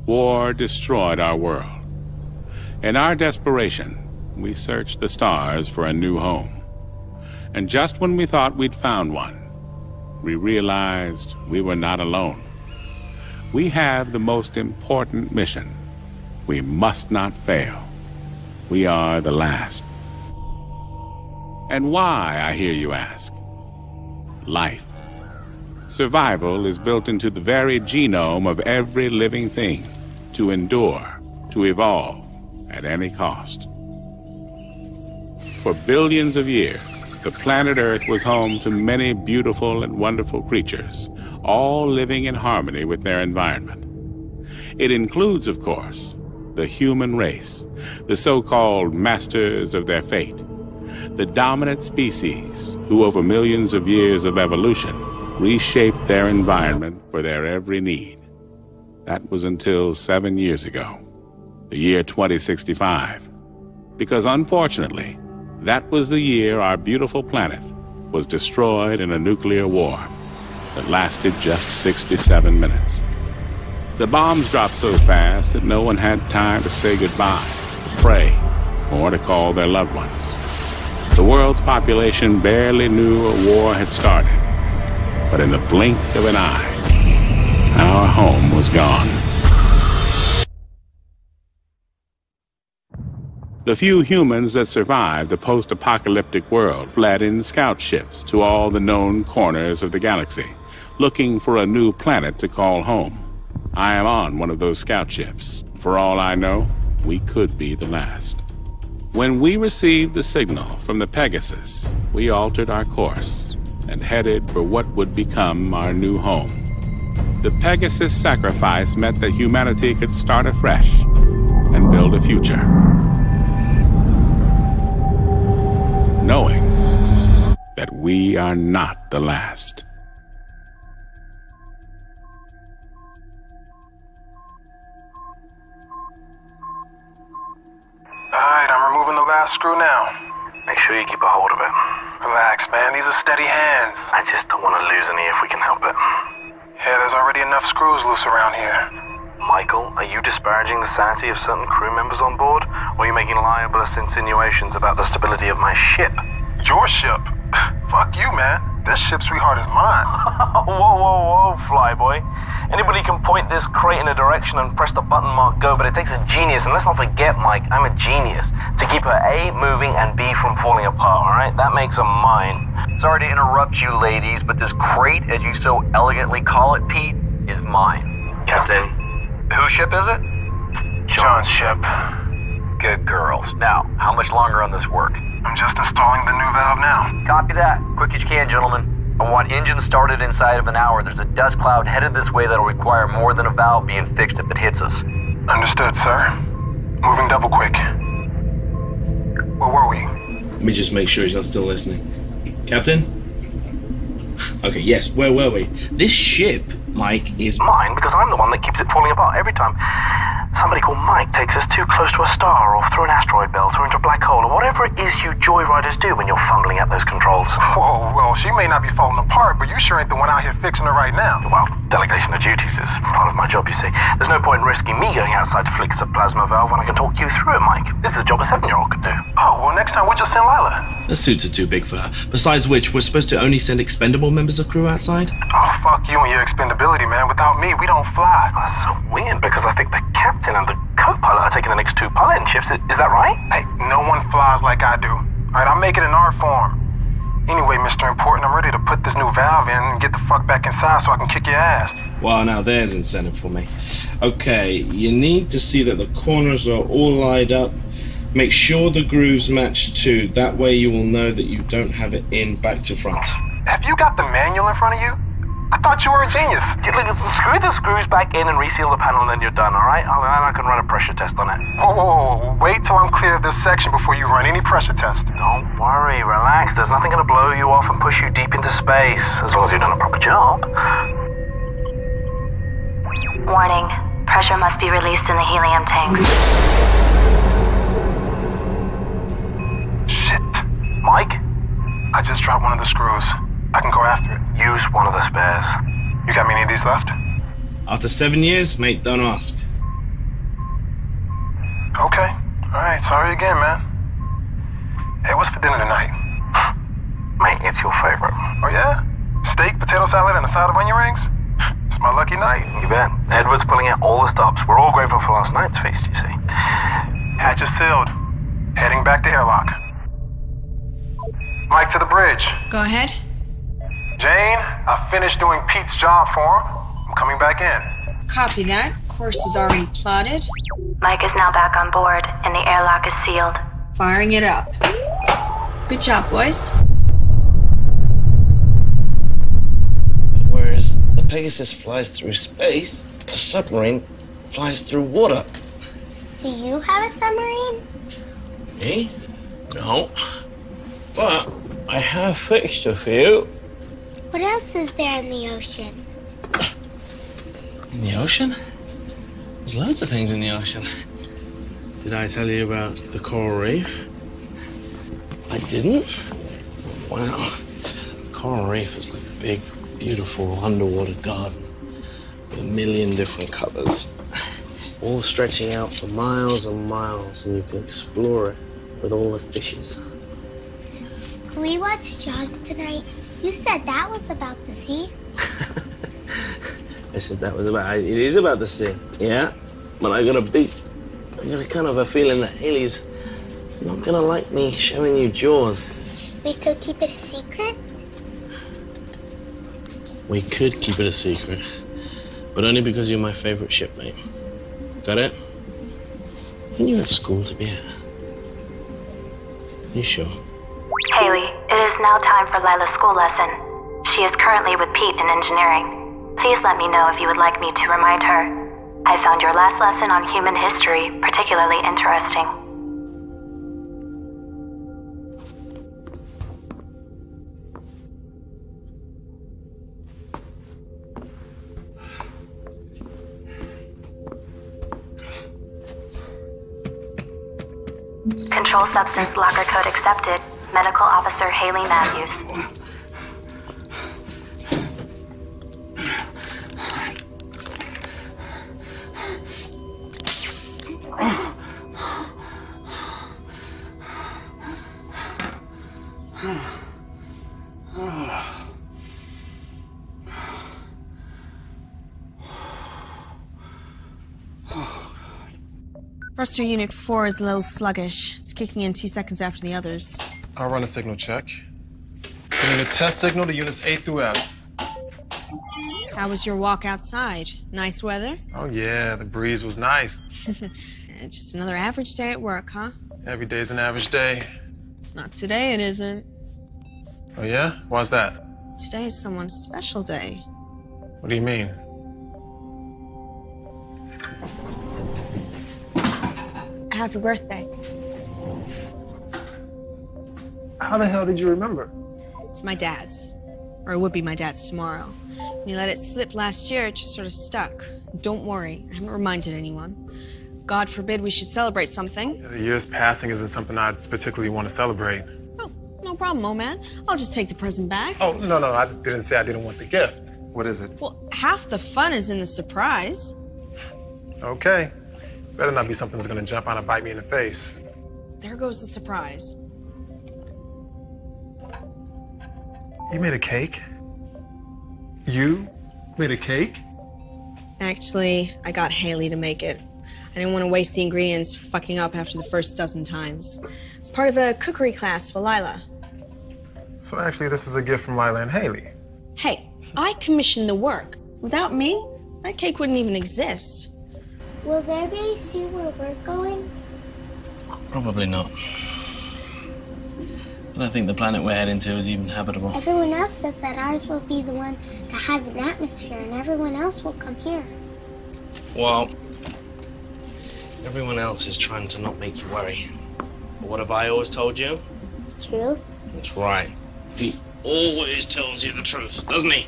War destroyed our world. In our desperation, we searched the stars for a new home. And just when we thought we'd found one, we realized we were not alone. We have the most important mission. We must not fail. We are the last. And why, I hear you ask? Life. Survival is built into the very genome of every living thing, to endure, to evolve, at any cost. For billions of years, the planet Earth was home to many beautiful and wonderful creatures, all living in harmony with their environment. It includes, of course, the human race, the so-called masters of their fate, the dominant species who, over millions of years of evolution, reshaped their environment for their every need. That was until 7 years ago, the year 2065. Because unfortunately, that was the year our beautiful planet was destroyed in a nuclear war that lasted just 67 minutes. The bombs dropped so fast that no one had time to say goodbye, to pray, or to call their loved ones. The world's population barely knew a war had started, but in the blink of an eye, our home was gone. The few humans that survived the post-apocalyptic world fled in scout ships to all the known corners of the galaxy, looking for a new planet to call home. I am on one of those scout ships. For all I know, we could be the last. When we received the signal from the Pegasus, we altered our course and headed for what would become our new home. The Pegasus sacrifice meant that humanity could start afresh and build a future, knowing that we are not the last. Alright, I'm removing the last screw now. Make sure you keep a hold of it. Relax, man. These are steady hands. I just don't want to lose any if we can help it. Yeah, there's already enough screws loose around here. Michael, are you disparaging the sanity of certain crew members on board? Or are you making libelous insinuations about the stability of my ship? Your ship? Fuck you, man. This ship, sweetheart, is mine. Whoa, flyboy. Anybody can point this crate in a direction and press the button marked go, but it takes a genius, and let's not forget, Mike, I'm a genius, to keep her A, moving, and B, from falling apart, alright? That makes her mine. Sorry to interrupt you, ladies, but this crate, as you so elegantly call it, Pete, is mine. Captain. Whose ship is it? John's ship. Good girls. Now, how much longer on this work? I'm just installing the new valve now. Copy that. Quick as you can, gentlemen. I want engines started inside of an hour. There's a dust cloud headed this way that'll require more than a valve being fixed if it hits us. Understood, sir. Moving double quick. Where were we? Let me just make sure he's not still listening. Captain? Okay, yes, where were we? This ship, Mike, is Mine, because I'm the one that keeps it falling apart every time somebody called Mike takes us too close to a star, or through an asteroid belt, or into a black hole, or whatever it is you joyriders do when you're fumbling at those controls. Whoa, well, she may not be falling apart, but you sure ain't the one out here fixing her right now. Well, delegation of duties is part of my job, you see. There's no point in risking me going outside to fix a plasma valve when I can talk you through it, Mike. This is a job a 7-year-old could do. Oh, well, next time we'll just send Lila. The suits are too big for her. Besides which, we're supposed to only send expendable members of crew outside? Oh, fuck you and your expendability, man. Without me, we don't fly. That's so weird, because I think the captain and the co-pilot are taking the next 2 piloting shifts. Is that right? Hey, no one flies like I do. Alright, I'll make it in our form. Anyway, Mr. Important, I'm ready to put this new valve in and get the fuck back inside so I can kick your ass. Well, now there's incentive for me. Okay, you need to see that the corners are all lined up. Make sure the grooves match too. That way you will know that you don't have it in back to front. Have you got the manual in front of you? I thought you were a genius. Screw the screws back in and reseal the panel, and then you're done, alright? I can run a pressure test on it. Whoa. Wait till I'm clear of this section before you run any pressure test. Don't worry, relax. There's nothing gonna blow you off and push you deep into space, as long as you've done a proper job. Warning. Pressure must be released in the helium tanks. Shit. Mike? I just dropped one of the screws. I can go after it. Use one of the spares. You got many of these left? After 7 years, mate, don't ask. Okay. All right, sorry again, man. Hey, what's for dinner tonight? Mate, it's your favorite. Oh, yeah? Steak, potato salad, and a side of onion rings? It's my lucky night. You bet. Edward's pulling out all the stops. We're all grateful for last night's feast, you see. Hatch is sealed. Heading back to airlock. Mike to the bridge. Go ahead. Jane, I finished doing Pete's job for him. I'm coming back in. Copy that. Course is already plotted. Mike is now back on board, and the airlock is sealed. Firing it up. Good job, boys. Whereas the Pegasus flies through space, a submarine flies through water. Do you have a submarine? Me? No. But I have fixed a few. What else is there in the ocean? In the ocean? There's loads of things in the ocean. Did I tell you about the coral reef? I didn't? Wow. The coral reef is like a big, beautiful underwater garden with a million different colors, all stretching out for miles and miles, and you can explore it with all the fishes. Can we watch Jaws tonight? You said that was about the sea. I said that was about, it is about the sea, yeah? But I got a kind of a feeling that Haley's not gonna like me showing you Jaws. We could keep it a secret? We could keep it a secret, but only because you're my favorite shipmate. Got it? And you have school to be at. You sure? Haley, it is now time for Lila's school lesson. She is currently with Pete in engineering. Please let me know if you would like me to remind her. I found your last lesson on human history particularly interesting. Control substance locker code accepted. Medical Officer Haley Matthews. Thruster Unit 4 is a little sluggish. It's kicking in 2 seconds after the others. I'll run a signal check. Sending a test signal to units A through F. How was your walk outside? Nice weather? Oh, yeah, the breeze was nice. Just another average day at work, huh? Every day's an average day. Not today, it isn't. Oh, yeah? Why's that? Today is someone's special day. What do you mean? Happy birthday. How the hell did you remember? It's my dad's. Or it would be my dad's tomorrow. When you let it slip last year, it just sort of stuck. Don't worry, I haven't reminded anyone. God forbid we should celebrate something. The years passing isn't something I particularly want to celebrate. Oh, no problem, old man. I'll just take the present back. Oh, no, I didn't say I didn't want the gift. What is it? Well, half the fun is in the surprise. Okay. Better not be something that's gonna jump out and bite me in the face. There goes the surprise. You made a cake? You made a cake? Actually, I got Haley to make it. I didn't want to waste the ingredients fucking up after the first dozen times. It's part of a cookery class for Lila. So actually, this is a gift from Lila and Haley. Hey, I commissioned the work. Without me, that cake wouldn't even exist. Will there be see where we're going? Probably not. I don't think the planet we're heading to is even habitable. Everyone else says that ours will be the one that has an atmosphere and everyone else will come here. Well, everyone else is trying to not make you worry. But what have I always told you? The truth? That's right. He always tells you the truth, doesn't he?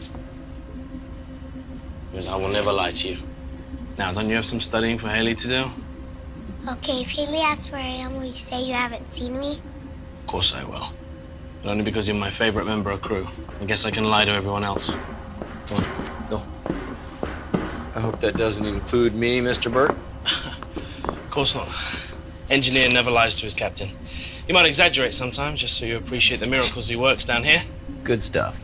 Because I will never lie to you. Now, don't you have some studying for Haley to do? Okay, if Haley asks where I am, will you say you haven't seen me? Of course I will. But only because you're my favorite member of crew. I guess I can lie to everyone else. Go on, go. I hope that doesn't include me, Mr. Burt. Of course not. Engineer never lies to his captain. He might exaggerate sometimes, just so you appreciate the miracles he works down here. Good stuff.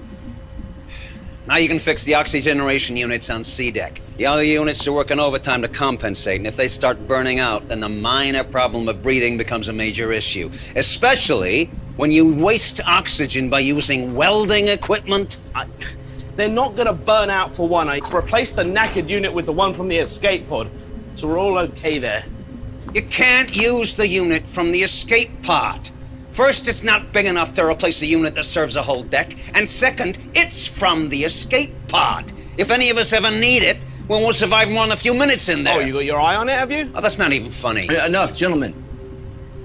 Now you can fix the oxygeneration units on C deck. The other units are working overtime to compensate, and if they start burning out, then the minor problem of breathing becomes a major issue. Especially when you waste oxygen by using welding equipment. They're not gonna burn out for one. I replaced the knackered unit with the one from the escape pod, so we're all okay there. You can't use the unit from the escape pod. First, it's not big enough to replace a unit that serves a whole deck, and second, it's from the escape pod. If any of us ever need it, well, we'll survive more than a few minutes in there. Oh, you got your eye on it, have you? Oh, that's not even funny. Enough, gentlemen.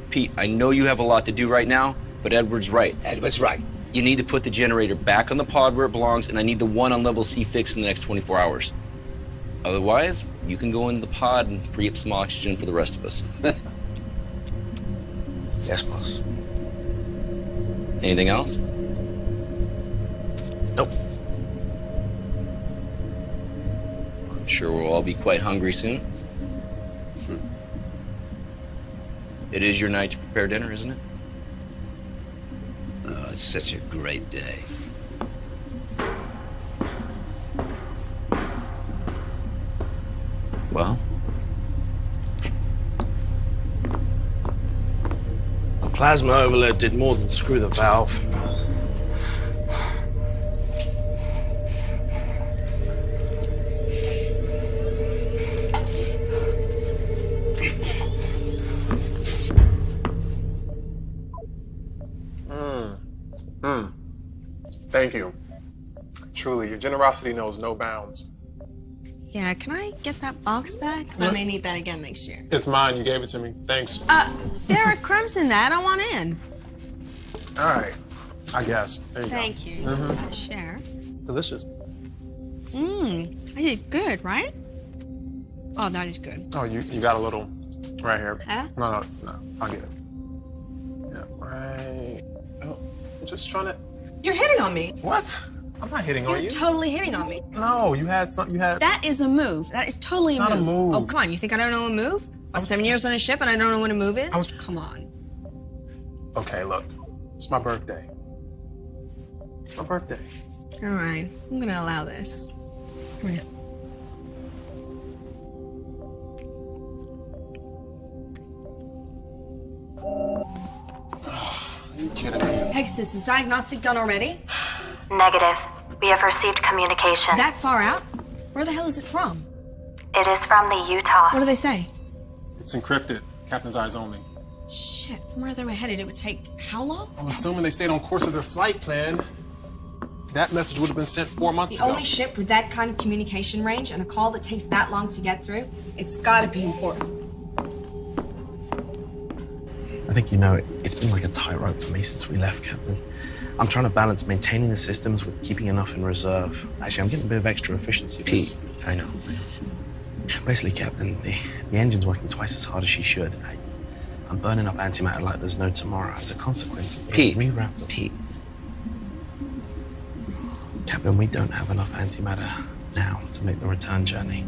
Pete, I know you have a lot to do right now, but Edward's right. Edward's right. You need to put the generator back on the pod where it belongs, and I need the one on level C fixed in the next 24 hours. Otherwise, you can go in the pod and free up some oxygen for the rest of us. Yes, boss. Anything else? Nope. I'm sure we'll all be quite hungry soon. It is your night to prepare dinner, isn't it? Oh, it's such a great day. Well? The plasma overload did more than screw the valve. Thank you. Truly, your generosity knows no bounds. Yeah, can I get that box back? Because I may need that again next year. It's mine. You gave it to me. Thanks. There are crumbs in that. I want in. All right. I guess. There you Thank you. Mhm. Share. Delicious. I did good, right? Oh, that is good. Oh, you got a little right here. Huh? No, I'll get it. Yeah, right. Oh, I'm just trying to. You're hitting on me. What? I'm not hitting on You're you. totally hitting on me. No, you had something. You had. That is a move. That is totally It's not a move. Oh, come on. You think I don't know a move? I'm 7 years on a ship and I don't know what a move is? Come on. Okay, look. It's my birthday. It's my birthday. All right. I'm going to allow this. Come here. Are you kidding me? Pegasus, is diagnostic done already? Negative. We have received communication. That far out? Where the hell is it from? It is from the Utah. What do they say? It's encrypted. Captain's eyes only. Shit, from where they were headed, it would take how long? I'm assuming they stayed on course of their flight plan. That message would have been sent 4 months The ago. only ship with that kind of communication range and a call that takes that long to get through, it's gotta be important. I think you know it's been like a tightrope for me since we left, Captain. I'm trying to balance maintaining the systems with keeping enough in reserve. Actually, I'm getting a bit of extra efficiency. Pete, I know. Basically, Captain, the engine's working twice as hard as she should. I'm burning up antimatter like there's no tomorrow as a consequence of Pete, rewrapped. Pete. Captain, we don't have enough antimatter now to make the return journey.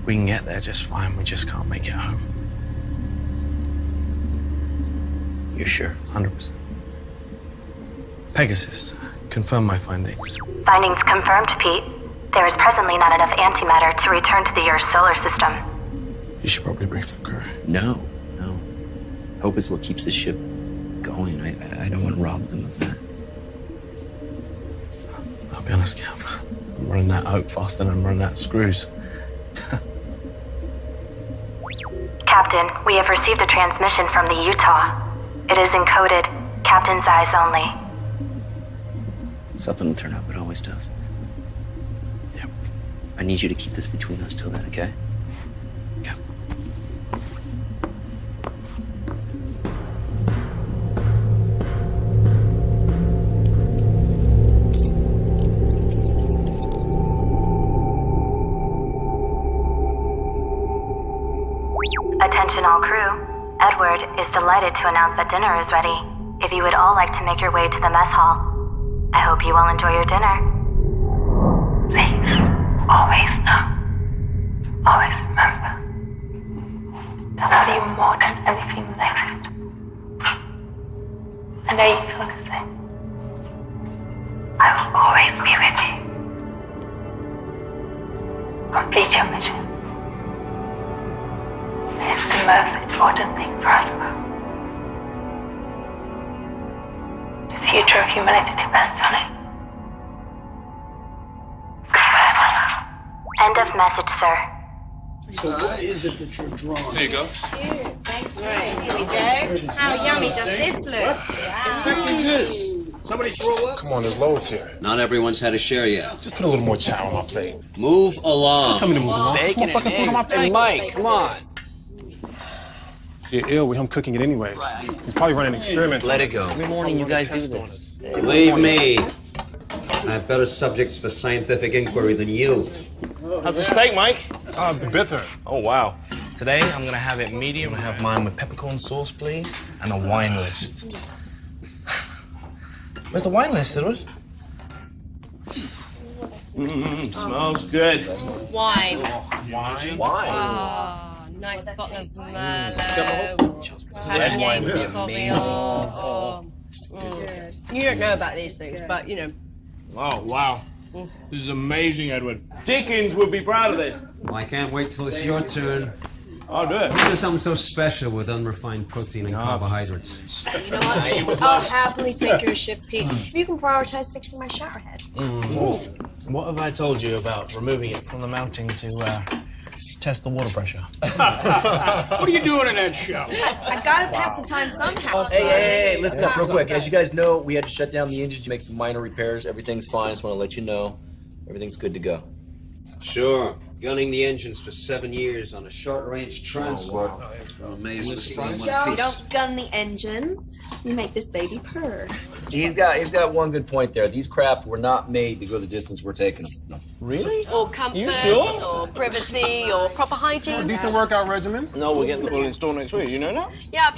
We can get there just fine, we just can't make it home. You're sure? 100%. Pegasus, confirm my findings. Findings confirmed, Pete. There is presently not enough antimatter to return to the Earth solar system. You should probably brief the crew. No. Hope is what keeps the ship going. I don't want to rob them of that. I'll be honest, Cap. I'm running out of hope faster than I'm running out of screws. Captain, we have received a transmission from the Utah. It is encoded. Captain's eyes only. Something will turn up. It always does. Yep. I need you to keep this between us till then, okay? Yep. Attention all crew. Edward is delighted to announce that dinner is ready. If you would all like to make your way to the mess hall, I hope you all enjoy your dinner. Please, always know, always remember, to value more than most important thing for us both. The future of humanity depends on it. Goodbye, Mother. End of message, sir. So what is it that you're drawing? There you go. Thanks. Right. Here we go. How yummy does this look? Wow. Somebody throw up? Come on, there's loads here. Not everyone's had a share yet. Just put a little more chow on my plate. Move along. Don't tell me to move along. Put some more fucking food on my plate. Hey, Mike, come on. You're ill with him cooking it anyways. He's probably running experiments. Let it go. Every morning you guys do this. Believe me, I have better subjects for scientific inquiry than you. How's the steak, Mike? Bitter. Oh, wow. Today, I'm gonna have it medium. I have mine with peppercorn sauce, please, and a wine list. Where's the wine list, Edward? Smells good. Wine. Wine? Oh, nice bottle of Merlot. Red wine would be amazing. You don't know about these things, but you know. Oh, wow. This is amazing, Edward. Dickens would be proud of this. Well, I can't wait till it's your turn. I'll do it. You do something so special with unrefined protein and carbohydrates. You know what? I'll happily take your shift, Pete. If you can prioritize fixing my shower head. What have I told you about removing it from the mounting to test the water pressure? What are you doing in that shower? I gotta pass the time somehow. Hey, listen up real quick. As you guys know, we had to shut down the engine to make some minor repairs. Everything's fine. Just want to let you know. Everything's good to go. Sure. Gunning the engines for 7 years on a short-range transport. I'm amazed to see one Joe, piece. don't gun the engines. You make this baby purr. He's got one good point there. These craft were not made to go the distance we're taking them. Really? Or comfort, You sure? or privacy, or proper hygiene. Decent workout regimen. No, we're getting the full install next week. You know that? Yeah.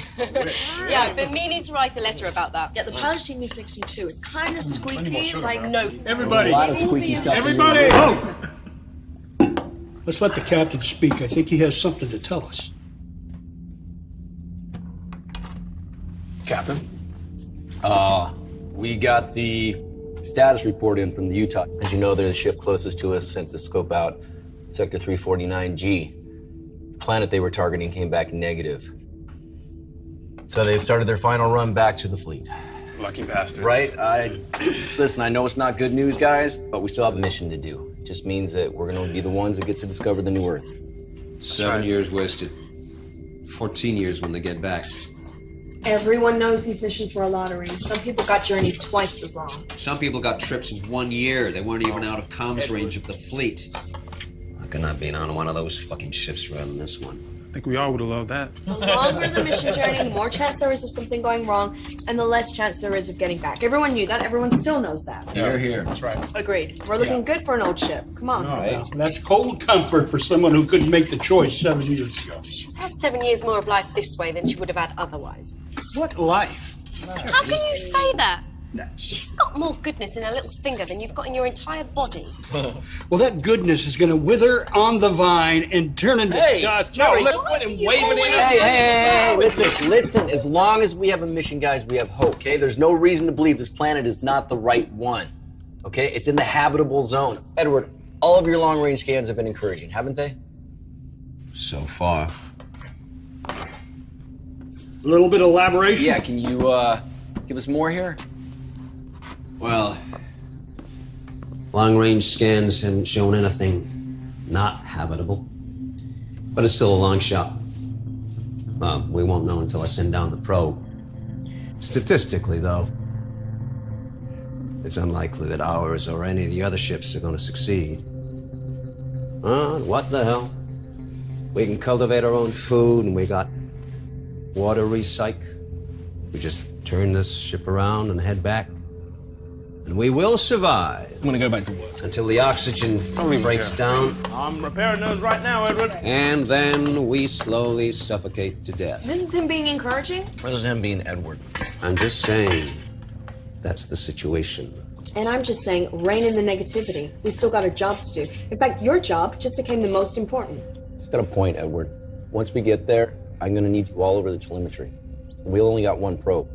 Yeah, I've been meaning to write a letter about that. Yeah, the polishing needs fixing too. It's kind of squeaky, like no. Everybody. A lot of squeaky stuff. Everybody. Oh. Let's let the captain speak. I think he has something to tell us. Captain? We got the status report in from the Utah. As you know, they're the ship closest to us, sent to scope out Sector 349G. The planet they were targeting came back negative. So they've started their final run back to the fleet. Lucky bastards. Right? Listen, I know it's not good news, guys, but we still have a mission to do. It just means that we're going to be the ones that get to discover the new Earth. 7 years wasted. 14 years when they get back. Everyone knows these missions were a lottery. Some people got journeys twice as long. Some people got trips of 1 year. They weren't even out of comms range of the fleet. I could not be on one of those fucking ships rather than this one. I think we all would have loved that. The longer the mission journey, the more chance there is of something going wrong, and the less chance there is of getting back. Everyone knew that. Everyone still knows that. Here. That's right. Agreed. We're looking good for an old ship. Come on. Right. That's cold comfort for someone who couldn't make the choice 7 years ago. She's had 7 years more of life this way than she would have had otherwise. What life? How can you say that? She's got more goodness in her little finger than you've got in your entire body. Well, that goodness is going to wither on the vine and turn into dust. Jerry, quit and waving it. Hey, listen. As long as we have a mission, guys, we have hope, okay? There's no reason to believe this planet is not the right one, okay? It's in the habitable zone. Edward, all of your long-range scans have been encouraging, haven't they? So far. A little bit of elaboration? Yeah, can you give us more here? Well, long-range scans haven't shown anything not habitable. But it's still a long shot. Well, we won't know until I send down the probe. Statistically, though, it's unlikely that ours or any of the other ships are going to succeed. What the hell? We can cultivate our own food, and we got water recyc. We just turn this ship around and head back. And we will survive. I'm gonna go back to work. Until the oxygen breaks down. I'm repairing those right now, Edward. And then we slowly suffocate to death. This is him being encouraging? Or is him being Edward? I'm just saying, that's the situation. And I'm just saying, rein in the negativity. We still got a job to do. In fact, your job just became the most important. He's got a point, Edward. Once we get there, I'm gonna need you all over the telemetry. We only got one probe.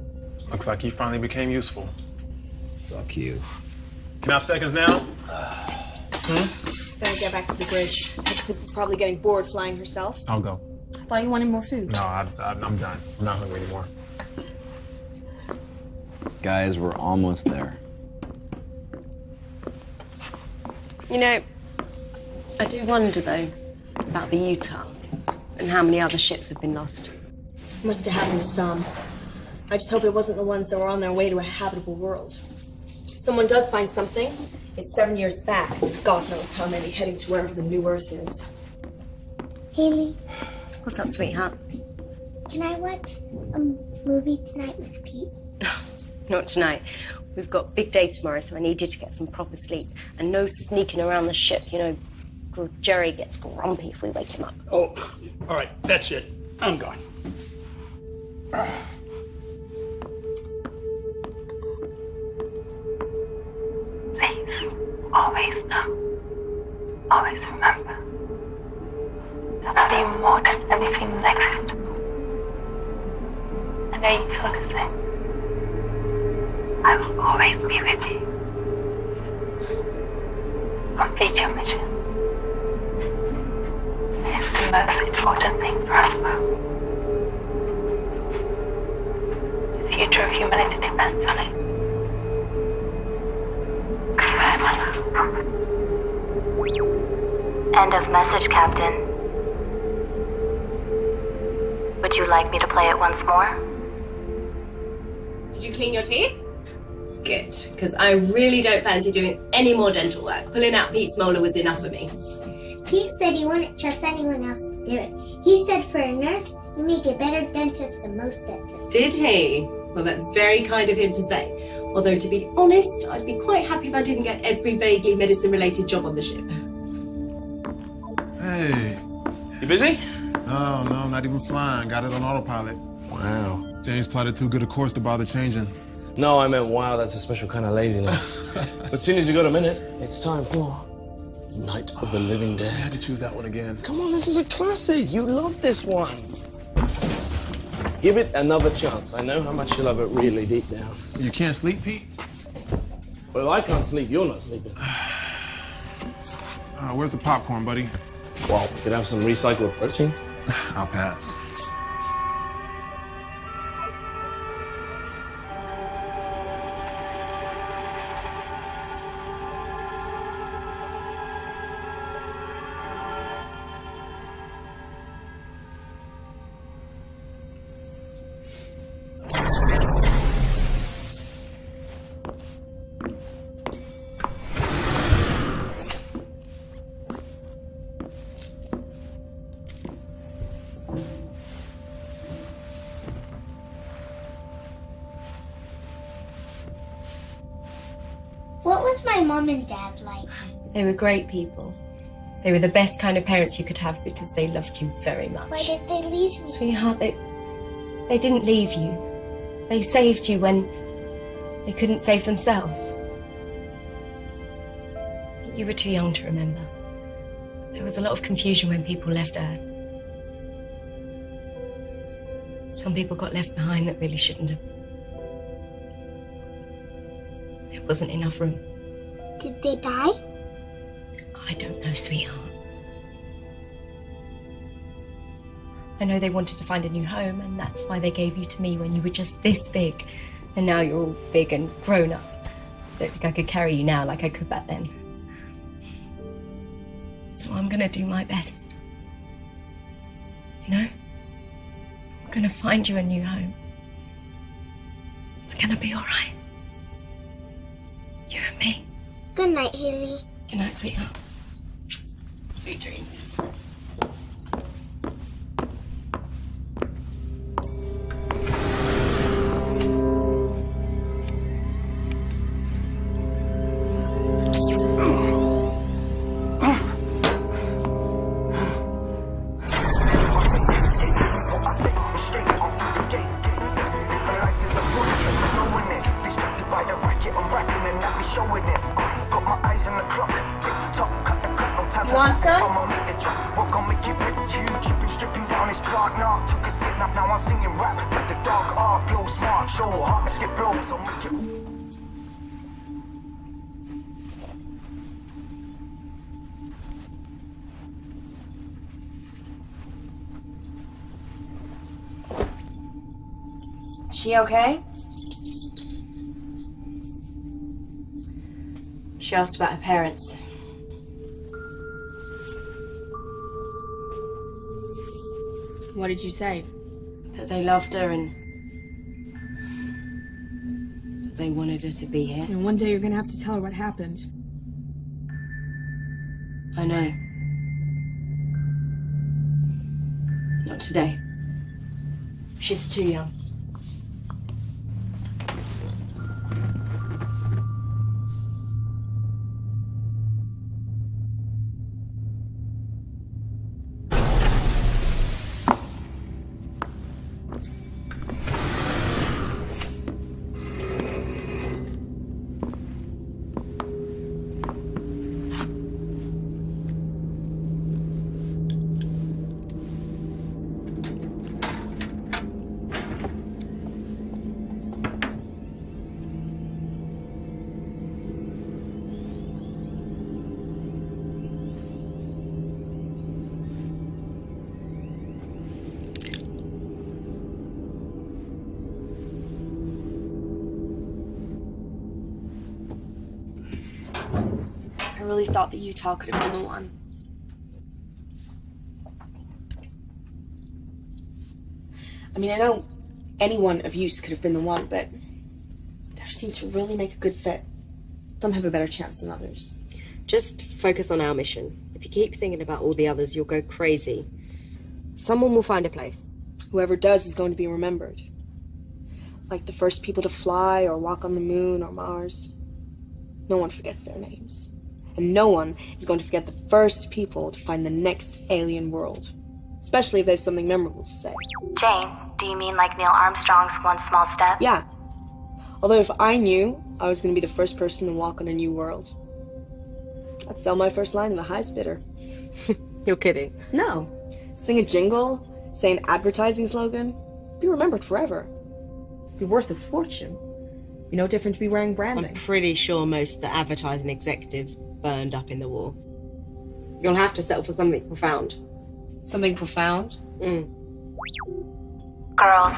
Looks like he finally became useful. Fuck you. Can I have seconds now? Better get back to the bridge. Texas is probably getting bored flying herself. I'll go. I thought you wanted more food. No, I'm done. I'm not hungry anymore. Guys, we're almost there. You know, I do wonder, though, about the Utah and how many other ships have been lost. Must have happened to some. I just hope it wasn't the ones that were on their way to a habitable world. If someone does find something, it's 7 years back, with God knows how many heading to wherever the new Earth is. Haley, What's up, sweetheart? can I watch a movie tonight with Pete? Not tonight. We've got a big day tomorrow, so I need you to get some proper sleep. And no sneaking around the ship, you know. Jerry gets grumpy if we wake him up. Oh, all right, that's it. I'm gone. Please, always know, always remember, that I love you more than anything in existence. I know you feel the same. I will always be with you. Complete your mission. It's the most important thing for us both. The future of humanity depends on it. Goodbye, my love. End of message, Captain. Would you like me to play it once more? Did you clean your teeth? Good, because I really don't fancy doing any more dental work. Pulling out Pete's molar was enough for me. Pete said he wouldn't trust anyone else to do it. He said for a nurse, you make a better dentist than most dentists. Did he? Well, that's very kind of him to say. Although, to be honest, I'd be quite happy if I didn't get every vaguely medicine-related job on the ship. Hey. You busy? No, not even flying. Got it on autopilot. Wow. James plotted too good a course to bother changing. No, I meant wow, that's a special kind of laziness. But as soon as you got a minute, it's time for Night of the Living Dead. I had to choose that one again. Come on, this is a classic. You love this one. Give it another chance. I know how much you love it really deep down. You can't sleep, Pete? Well, I can't sleep. You're not sleeping. Where's the popcorn, buddy? Well, we could have some recycled protein. I'll pass. What was my mom and dad like? They were great people. They were the best kind of parents you could have because they loved you very much. Why did they leave you? Sweetheart, they didn't leave you. They saved you when they couldn't save themselves. You were too young to remember. There was a lot of confusion when people left Earth. Some people got left behind that really shouldn't have. There wasn't enough room. Did they die? I don't know, sweetheart. I know they wanted to find a new home, and that's why they gave you to me when you were just this big. And now you're all big and grown up. I don't think I could carry you now like I could back then. So I'm gonna do my best. You know? I'm gonna find you a new home. We're gonna be all right. You and me. Good night, Haley. Good night, sweetheart. Sweet dreams. Want some? She okay? She asked about her parents. What did you say? That they loved her and that they wanted her to be here. And one day you're gonna have to tell her what happened. I know. Not today. She's too young. I really thought that Utah could have been the one. I mean, I know any one of you could have been the one, but they seem to really make a good fit. Some have a better chance than others. Just focus on our mission. If you keep thinking about all the others, you'll go crazy. Someone will find a place. Whoever does is going to be remembered. Like the first people to fly or walk on the moon or Mars. No one forgets their names. And no one is going to forget the first people to find the next alien world. Especially if they have something memorable to say. Jane, do you mean like Neil Armstrong's one small step? Yeah. Although if I knew I was going to be the first person to walk on a new world, I'd sell my first line to the highest bidder. You're kidding. No. Sing a jingle, say an advertising slogan, be remembered forever. Be worth a fortune. Be no different to be wearing branding. I'm pretty sure most of the advertising executives burned up in the war. You'll have to settle for something profound. Something profound? Girls,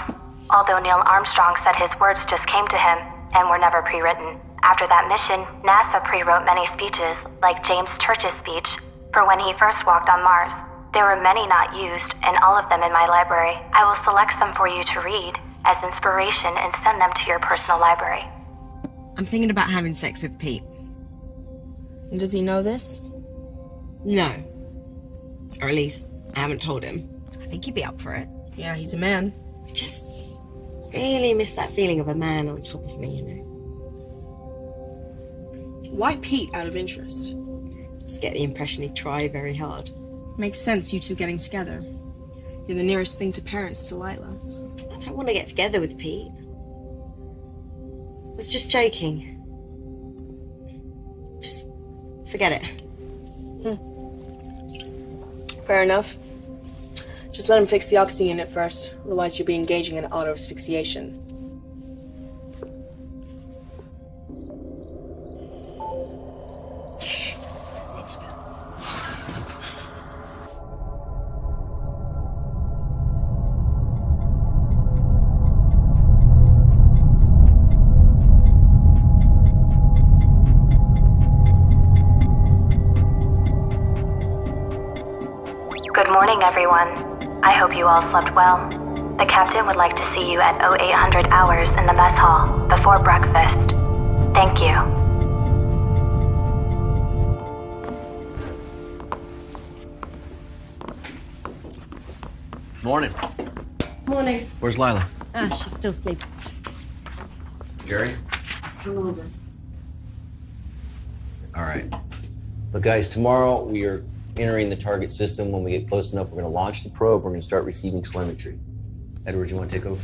although Neil Armstrong said his words just came to him and were never pre-written, after that mission, NASA pre-wrote many speeches, like James Church's speech, for when he first walked on Mars. There were many not used, and all of them in my library. I will select some for you to read as inspiration and send them to your personal library. I'm thinking about having sex with Pete. And does he know this? No. Or at least, I haven't told him. I think he'd be up for it. Yeah, he's a man. I just really miss that feeling of a man on top of me, you know. Why Pete, out of interest? Just get the impression he'd try very hard. Makes sense, you two getting together. You're the nearest thing to parents to Lila. I don't want to get together with Pete. I was just joking. Just forget it. Fair enough. Just let him fix the oxy unit first, otherwise you'll be engaging in auto asphyxiation. Good morning, everyone. I hope you all slept well. The captain would like to see you at 0800 hours in the mess hall before breakfast. Thank you. Morning. Morning. Where's Lila? She's still sleeping. Jerry? Still over. All right. But guys, tomorrow we are entering the target system. When we get close enough, we're going to launch the probe. We're going to start receiving telemetry. Edward, you want to take over?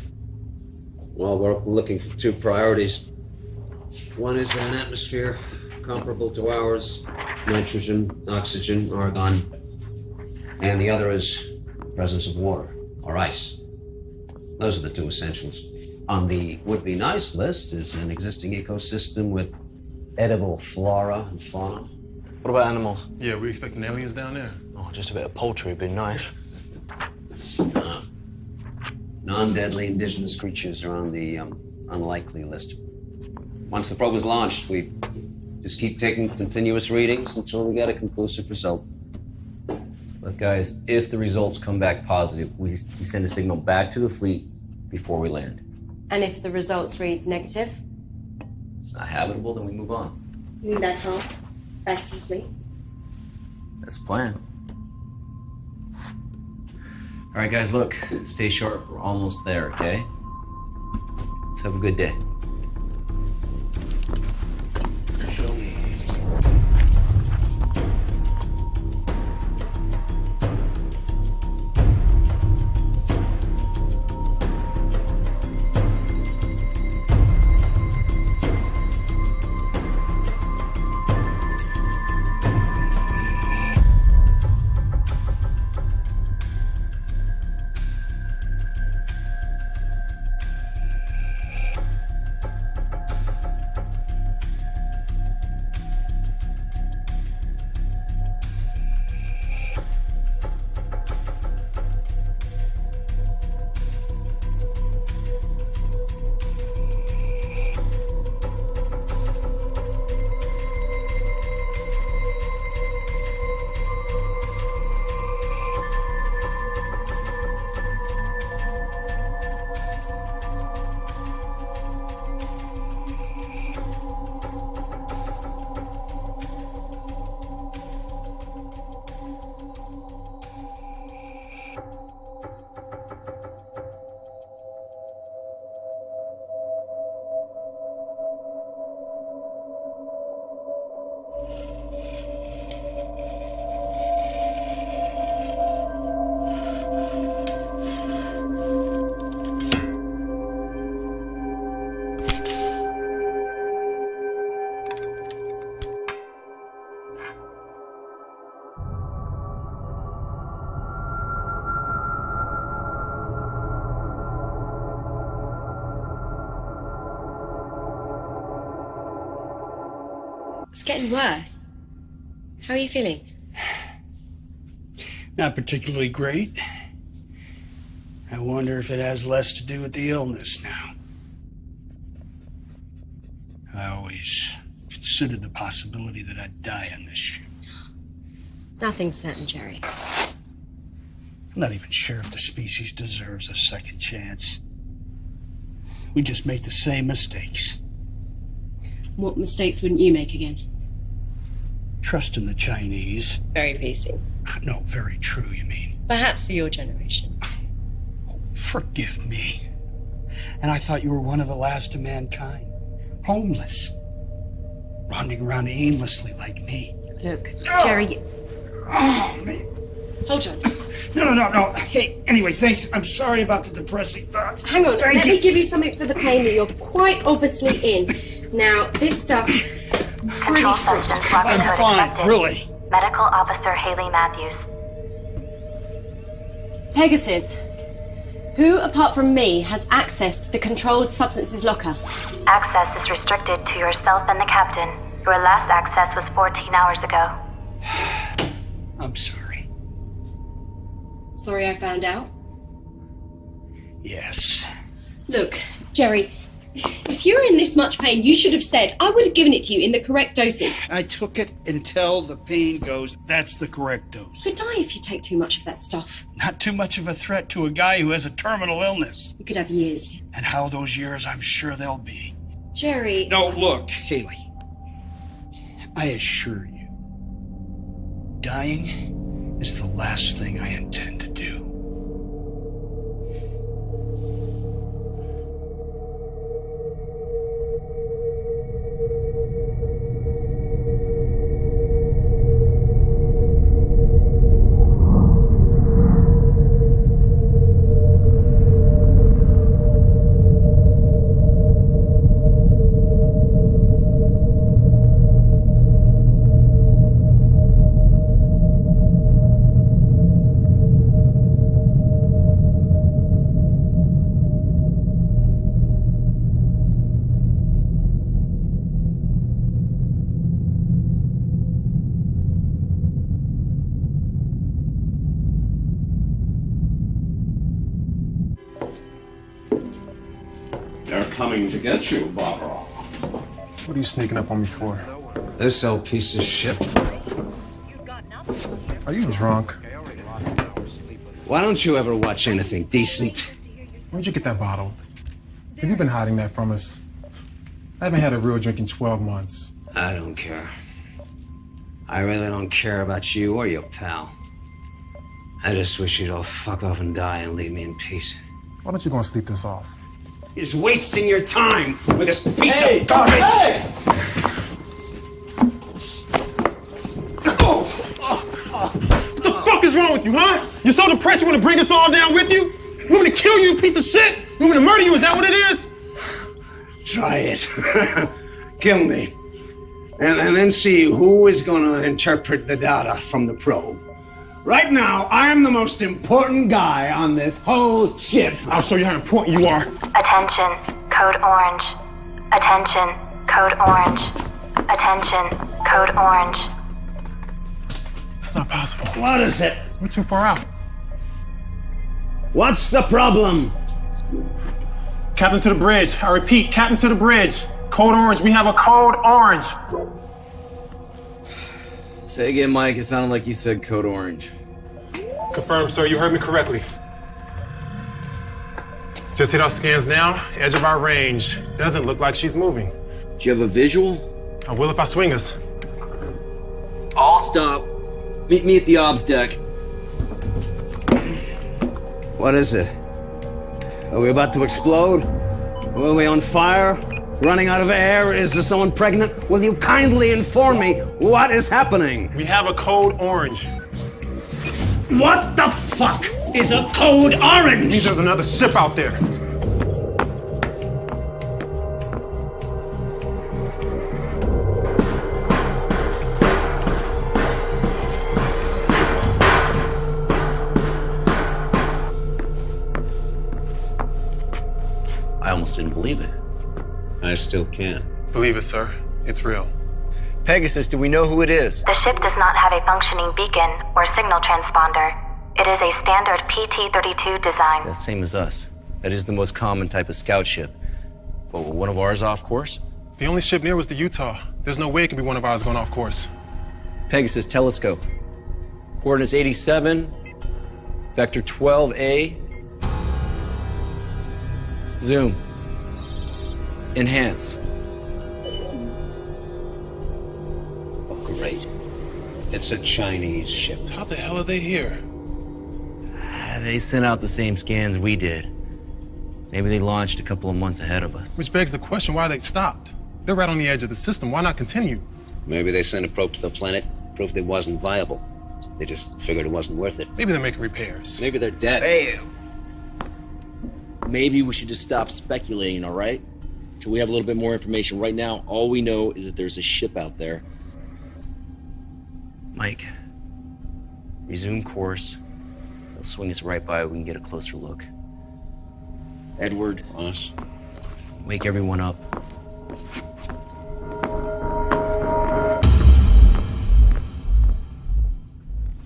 Well, we're looking for two priorities. One is in an atmosphere comparable to ours, nitrogen, oxygen, argon. And the other is presence of water or ice. Those are the two essentials. On the would-be nice list is an existing ecosystem with edible flora and fauna. What about animals? Yeah, we expecting aliens down there. Oh, just a bit of poultry would be nice. Non-deadly indigenous creatures are on the unlikely list. Once the probe is launched, we just keep taking continuous readings until we get a conclusive result. But guys, if the results come back positive, we send a signal back to the fleet before we land. And if the results read negative? It's not habitable, then we move on. You mean back home? Back to the fleet? That's the plan. All right, guys, look, stay sharp. We're almost there, okay? Let's have a good day. Show me. It's getting worse. How are you feeling? Not particularly great. I wonder if it has less to do with the illness now. I always considered the possibility that I'd die on this ship. Nothing's certain, Jerry. I'm not even sure if the species deserves a second chance. We just make the same mistakes. What mistakes wouldn't you make again? Trust in the Chinese. Very PC. No, very true, you mean. Perhaps for your generation. Forgive me. And I thought you were one of the last of mankind. Homeless. Wandering around aimlessly like me. Look, Jerry... Oh, man. Hold on. No. Hey, anyway, thanks. I'm sorry about the depressing thoughts. Hang on, Thank let you. me give you something for the pain that you're quite obviously in. Now, this stuff's pretty Control strong. substance likelihood expected. Really. Medical Officer Haley Matthews. Pegasus, who apart from me has access to the controlled substances locker? Access is restricted to yourself and the captain. Your last access was 14 hours ago. I'm sorry. Sorry I found out. Yes. Look, Jerry, if you were in this much pain, you should have said. I would have given it to you in the correct doses. I took it until the pain goes. That's the correct dose. You'd die if you take too much of that stuff. Not too much of a threat to a guy who has a terminal illness. You could have years. And how those years, I'm sure they'll be. Jerry... No, look, Haley. I assure you, dying is the last thing I intend to do. coming to get you, Barbara. What are you sneaking up on me for? This old piece of shit. Are you drunk? Why don't you ever watch anything decent? Where'd you get that bottle? Have you been hiding that from us? I haven't had a real drink in 12 months. I don't care. I really don't care about you or your pal. I just wish you'd all fuck off and die and leave me in peace. Why don't you go and sleep this off? You're just wasting your time with this piece of garbage. Hey! What the fuck is wrong with you, huh? You're so depressed you want to bring us all down with you? You want me to kill you, you piece of shit? You want me to murder you? Is that what it is? Try it. Kill me. And then see who is going to interpret the data from the probe. Right now, I am the most important guy on this whole ship. I'll show you how important you are. Attention, code orange. Attention, code orange. Attention, code orange. It's not possible. What is it? We're too far out. What's the problem? Captain to the bridge. I repeat, Captain to the bridge. Code orange. We have a code orange. Say again, Mike. It sounded like you said code orange. Confirmed, sir. You heard me correctly. Just hit our scans now. Edge of our range. Doesn't look like she's moving. Do you have a visual? I will if I swing us. All stop. Meet me at the obs deck. What is it? Are we about to explode? Are we on fire? Running out of air? Is there someone pregnant? Will you kindly inform me what is happening? We have a code orange. What the fuck is a code orange? It means there's another ship out there. I almost didn't believe it. I still can't. Believe it, sir. It's real. Pegasus, do we know who it is? The ship does not have a functioning beacon or signal transponder. It is a standard PT-32 design. That's same as us. That is the most common type of scout ship. But will one of ours off course? The only ship near was the Utah. There's no way it can be one of ours going off course. Pegasus telescope. Coordinates 87, vector 12A. Zoom. Enhance. Oh, great. It's a Chinese ship. How the hell are they here? They sent out the same scans we did. Maybe they launched a couple of months ahead of us. Which begs the question why they stopped. They're right on the edge of the system. Why not continue? Maybe they sent a probe to the planet, proved it wasn't viable. They just figured it wasn't worth it. Maybe they're making repairs. Maybe they're dead. Hey! Maybe we should just stop speculating, all right? Till we have a little bit more information. Right now, all we know is that there's a ship out there. Mike, resume course. They'll swing us right by. We can get a closer look. Edward, us. Wake everyone up.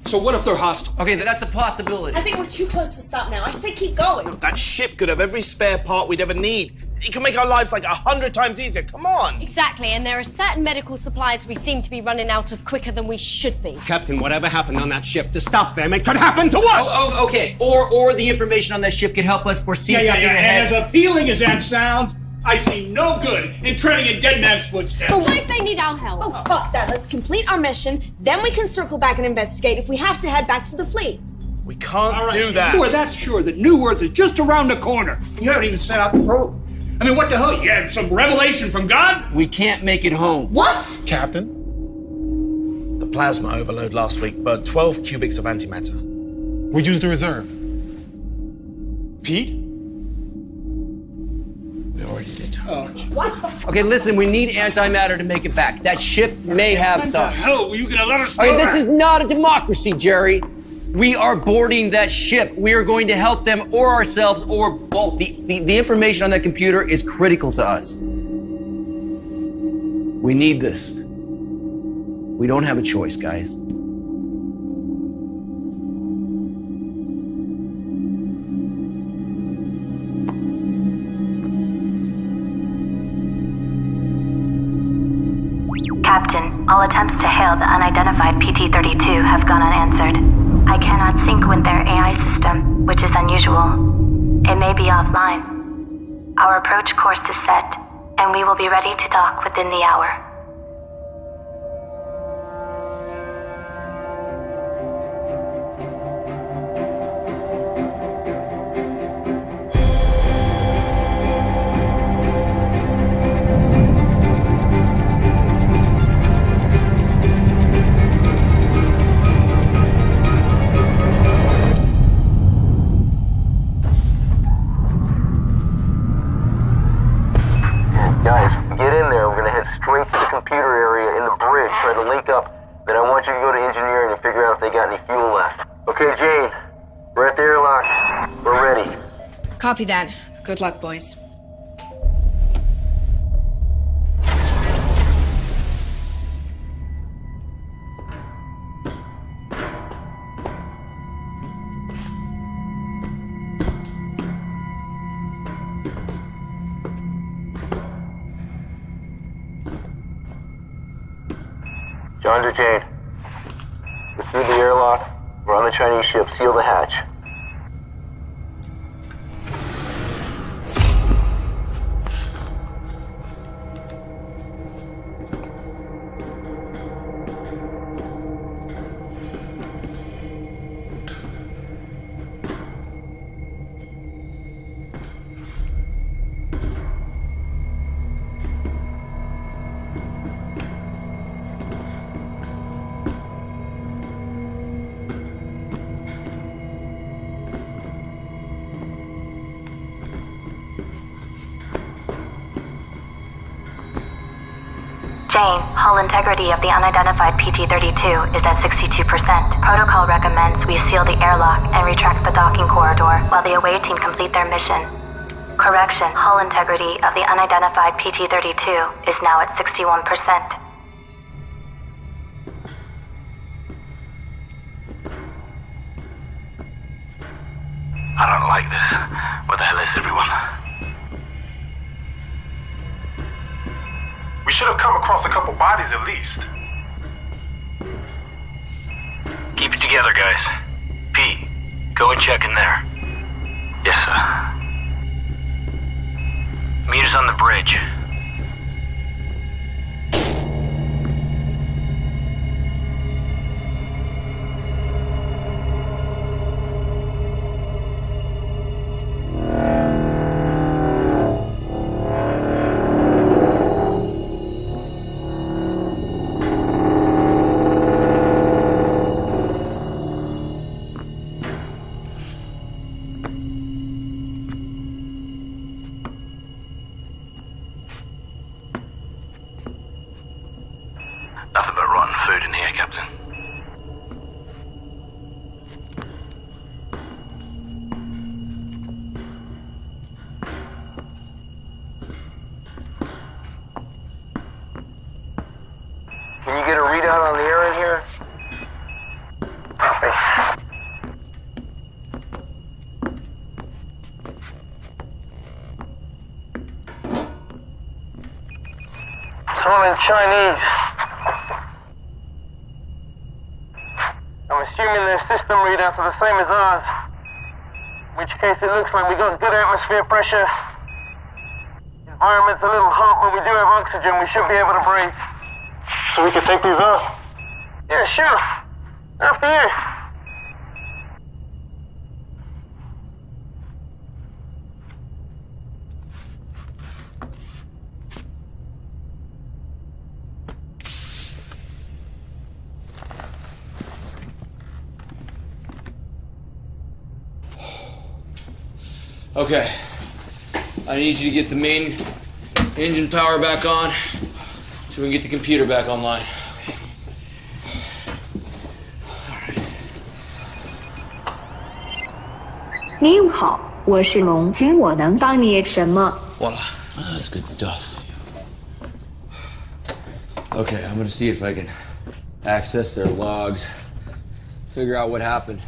So what if they're hostile? Okay, that's a possibility. I think we're too close to stop now. I say keep going. That ship could have every spare part we'd ever need. It can make our lives like 100 times easier. Come on. Exactly, and there are certain medical supplies we seem to be running out of quicker than we should be. Captain, whatever happened on that ship, to stop them, it could happen to us! Oh, okay. Or the information on that ship could help us foresee something ahead. And as appealing as that sounds, I see no good in treading in dead man's footsteps. But what if they need our help? Oh, fuck that. Let's complete our mission, then we can circle back and investigate if we have to head back to the fleet. We can't do that. You are that sure that New Earth is just around the corner. You haven't even sent out the probe. I mean, what the hell? You had some revelation from God? We can't make it home. What? Captain? The plasma overload last week burned 12 cubics of antimatter. We used the reserve. Pete? We already did. What? Okay, listen, we need antimatter to make it back. That ship may have some. What the hell? Were you gonna let us know Okay, that? this is not a democracy, Jerry. We are boarding that ship. We are going to help them or ourselves or both. The information on that computer is critical to us. We need this. We don't have a choice, guys. Captain, all attempts to hail the unidentified PT-32 have gone unanswered. I cannot sync with their AI system, which is unusual. It may be offline. Our approach course is set, and we will be ready to dock within the hour. Guys, get in there. We're gonna head straight to the computer area in the bridge, try to link up. Then I want you to go to engineering and figure out if they got any fuel left. Okay, Jane, we're at the airlock. We're ready. Copy that. Good luck, boys. John to Jane. We're through the airlock. We're on the Chinese ship. Seal the hatch. Jane, hull integrity of the unidentified PT-32 is at 62%. Protocol recommends we seal the airlock and retract the docking corridor while the away team complete their mission. Correction, hull integrity of the unidentified PT-32 is now at 61%. I don't like this. Where the hell is everyone? We should have come across a couple bodies at least. Keep it together, guys. Pete, go and check in there. Yes, sir. Meet us on the bridge. Nothing but rotten food in here, Captain. Can you get a readout on the air in here? Copy. Some in Chinese. I'm assuming their system readouts are the same as ours. In which case it looks like we got good atmosphere pressure. Environment's a little hot, but we do have oxygen. We should be able to breathe. So we can take these off? Yeah, sure. After you. Okay. I need you to get the main engine power back on so we can get the computer back online. Okay. 您好，我是龙，请我能帮你什么？ Voila. That's good stuff. Okay, I'm gonna see if I can access their logs, figure out what happened.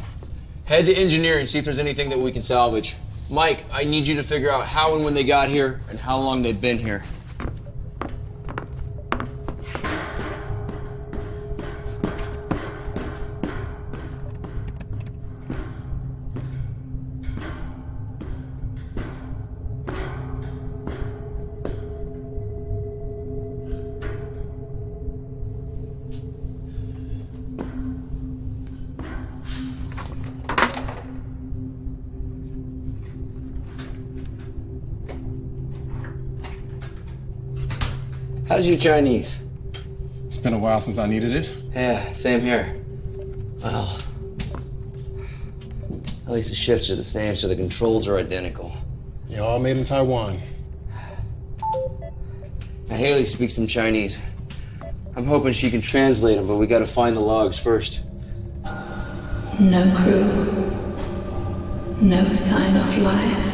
Head to engineering, see if there's anything that we can salvage. Mike, I need you to figure out how and when they got here and how long they've been here. How's your Chinese? It's been a while since I needed it. Yeah, same here. Well, at least the ships are the same, so the controls are identical. You're all made in Taiwan. Now, Haley speaks some Chinese. I'm hoping she can translate them, but we gotta find the logs first. No crew. No sign of life.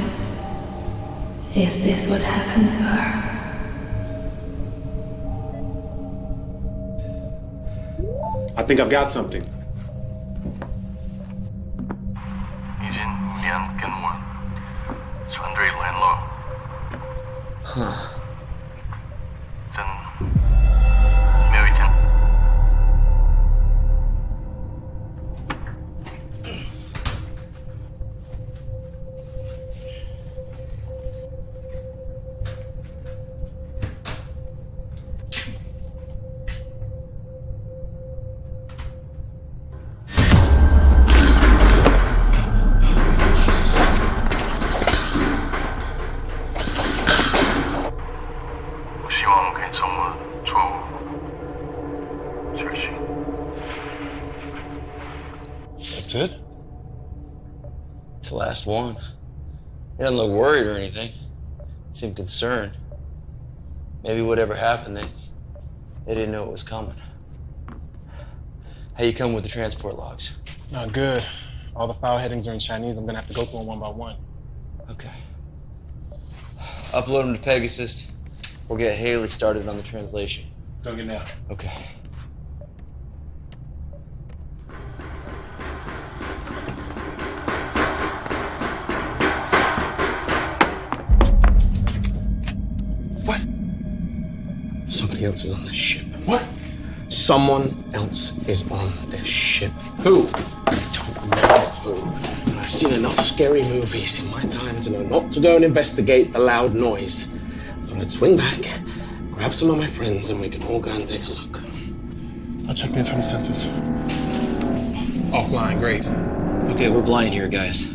Is this what happened to her? I think I've got something. 已经2更晚，船队联络。真没有一天。That's it? It's the last one. He doesn't look worried or anything. He seemed concerned. Maybe whatever happened, they didn't know it was coming. How you come with the transport logs? Not good. All the file headings are in Chinese. I'm gonna have to go through them one by one. Okay. Upload them to Pegasus. We'll get Haley started on the translation. Doing it now. Okay. Somebody else is on this ship. What? Someone else is on this ship. Who? I don't know who. And I've seen enough scary movies in my time to know not to go and investigate the loud noise. I thought I'd swing back, grab some of my friends, and we can all go and take a look. I'll check the internal sensors. Offline, great. Okay, we're blind here, guys.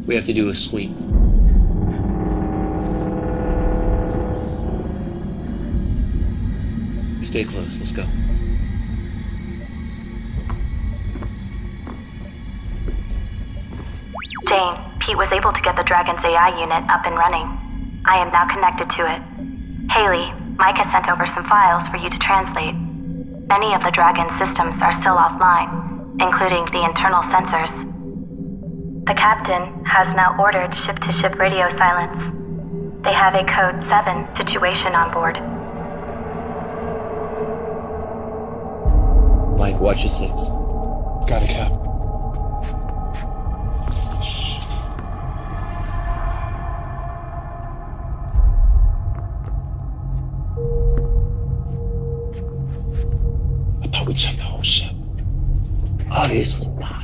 We have to do a sweep. Stay close, let's go. Jane, Pete was able to get the Dragon's AI unit up and running. I am now connected to it. Haley, Mike has sent over some files for you to translate. Many of the Dragon's systems are still offline, including the internal sensors. The captain has now ordered ship-to-ship radio silence. They have a Code 7 situation on board. Mike, watch your 6. Got it, Cap. Shh. I thought we checked the whole ship. Obviously not.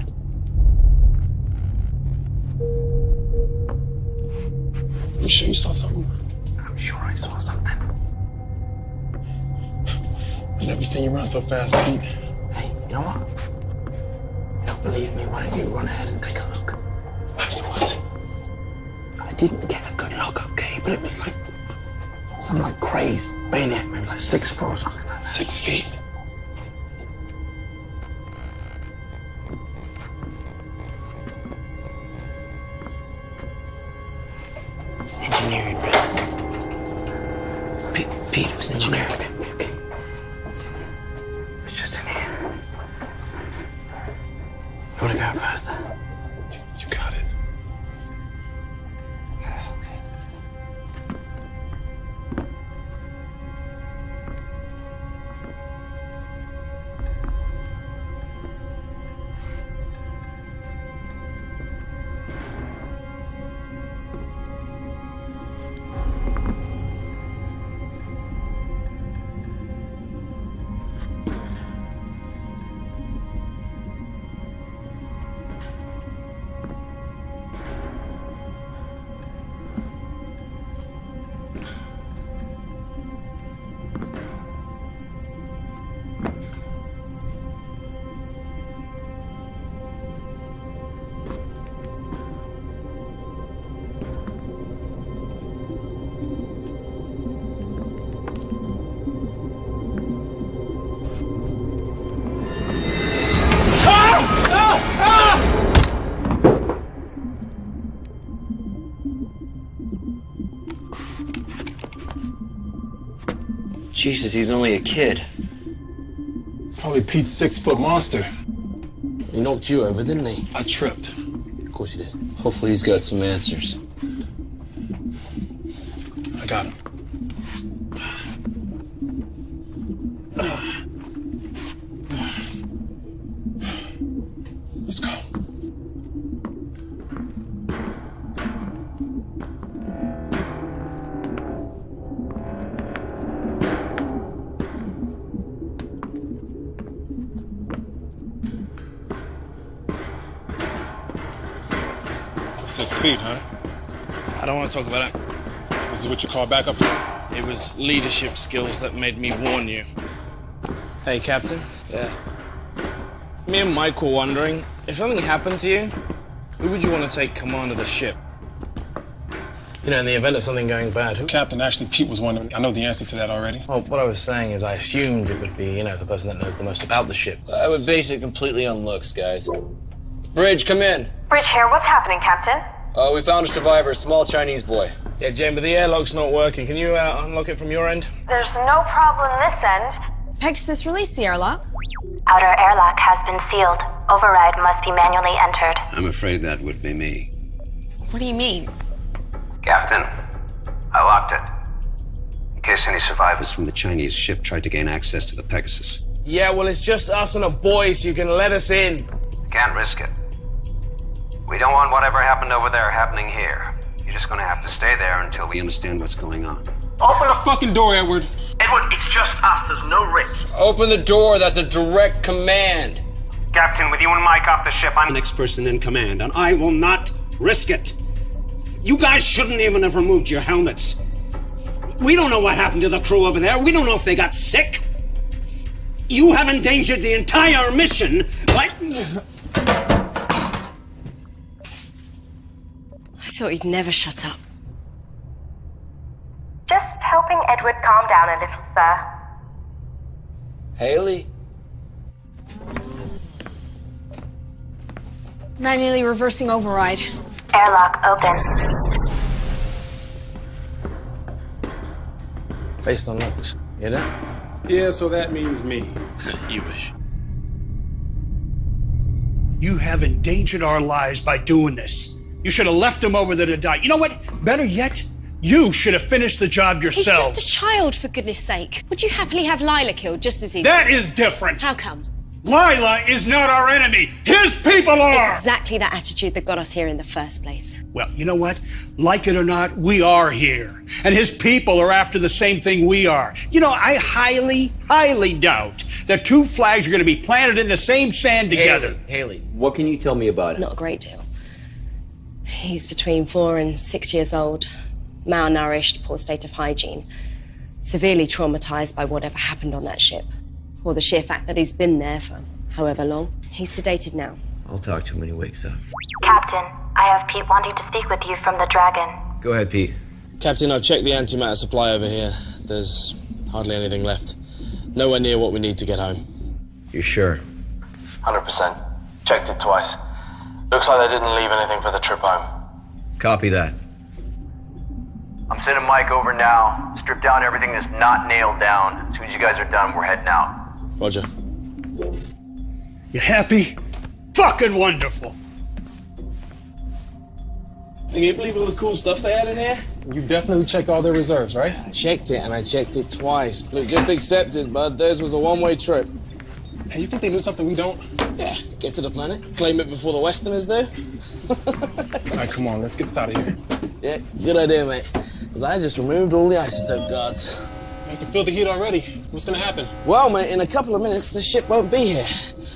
You sure you saw something? I'm sure I saw something. I've never seen you run so fast, Pete. Hey, you know what? You don't believe me? Why don't you run ahead and take a look? I mean, what? I didn't get a good look, okay? But it was like some like crazed maniac, maybe like 6 foot or something like that. 6 feet. It's engineering, bro. Pete, it was engineering. Okay. It's just in here. You wanna go first? You got it. Okay. Jesus, he's only a kid. Probably Pete's 6-foot monster. He knocked you over, didn't he? I tripped. Of course he did. Hopefully he's got some answers. I got him. Let's go. Oh, 6 feet, huh? I don't want to talk about it. This is what you call backup? It was leadership skills that made me warn you. Hey, Captain. Yeah. Me and Mike were wondering, if something happened to you, who would you want to take command of the ship? You know, in the event of something going bad, who? Captain, actually, Pete was wondering. I know the answer to that already. Well, what I was saying is I assumed it would be, you know, the person that knows the most about the ship. I would base it completely on looks, guys. Bridge, come in. Bridge here. What's happening, Captain? We found a survivor, a small Chinese boy. Yeah, Jane, but the airlock's not working. Can you unlock it from your end? There's no problem this end. Pegasus, release the airlock. Outer airlock has been sealed. Override must be manually entered. I'm afraid that would be me. What do you mean? Captain, I locked it. In case any survivors from the Chinese ship tried to gain access to the Pegasus. Yeah, well, it's just us and a boy, so you can let us in. Can't risk it. We don't want whatever happened over there happening here. You're just gonna have to stay there until we understand what's going on. Open the fucking door, Edward. Edward, it's just us. There's no risk. Open the door. That's a direct command. Captain, with you and Mike off the ship, I'm the next person in command, and I will not risk it. You guys shouldn't even have removed your helmets. We don't know what happened to the crew over there. We don't know if they got sick. You have endangered the entire mission by... I thought you'd never shut up. Just helping Edward calm down a little, sir. Haley? Manually reversing override. Airlock open. Based on looks. You know? Yeah, so that means me. You wish. You have endangered our lives by doing this. You should have left him over there to die. You know what? Better yet, you should have finished the job yourselves. He's just a child, for goodness sake. Would you happily have Lila killed just as easy? That is different. How come? Lila is not our enemy. His people are! It's exactly that attitude that got us here in the first place. Well, you know what? Like it or not, we are here. And his people are after the same thing we are. You know, I highly, highly doubt that two flags are going to be planted in the same sand together. Haley, what can you tell me about it? Not a great deal. He's between 4 and 6 years old, malnourished, poor state of hygiene, severely traumatized by whatever happened on that ship, or the sheer fact that he's been there for however long. He's sedated now. I'll talk to him when he wakes up. Captain, I have Pete wanting to speak with you from the Dragon. Go ahead, Pete. Captain, I've checked the antimatter supply over here. There's hardly anything left. Nowhere near what we need to get home. You're sure? 100%. Checked it twice. Looks like they didn't leave anything for the trip home. Copy that. I'm sending Mike over now. Strip down everything that's not nailed down. As soon as you guys are done, we're heading out. Roger. You happy? Fucking wonderful. Can you believe all the cool stuff they had in here? You definitely checked all their reserves, right? I checked it, and I checked it twice. Look, just accept it, bud. Theirs was a one-way trip. Hey, you think they knew something we don't? Yeah, get to the planet, claim it before the Westerners do. All right, come on, let's get this out of here. Yeah, good idea, mate. Because I just removed all the isotope guards. I can feel the heat already. What's gonna happen? Well, mate, in a couple of minutes, the ship won't be here.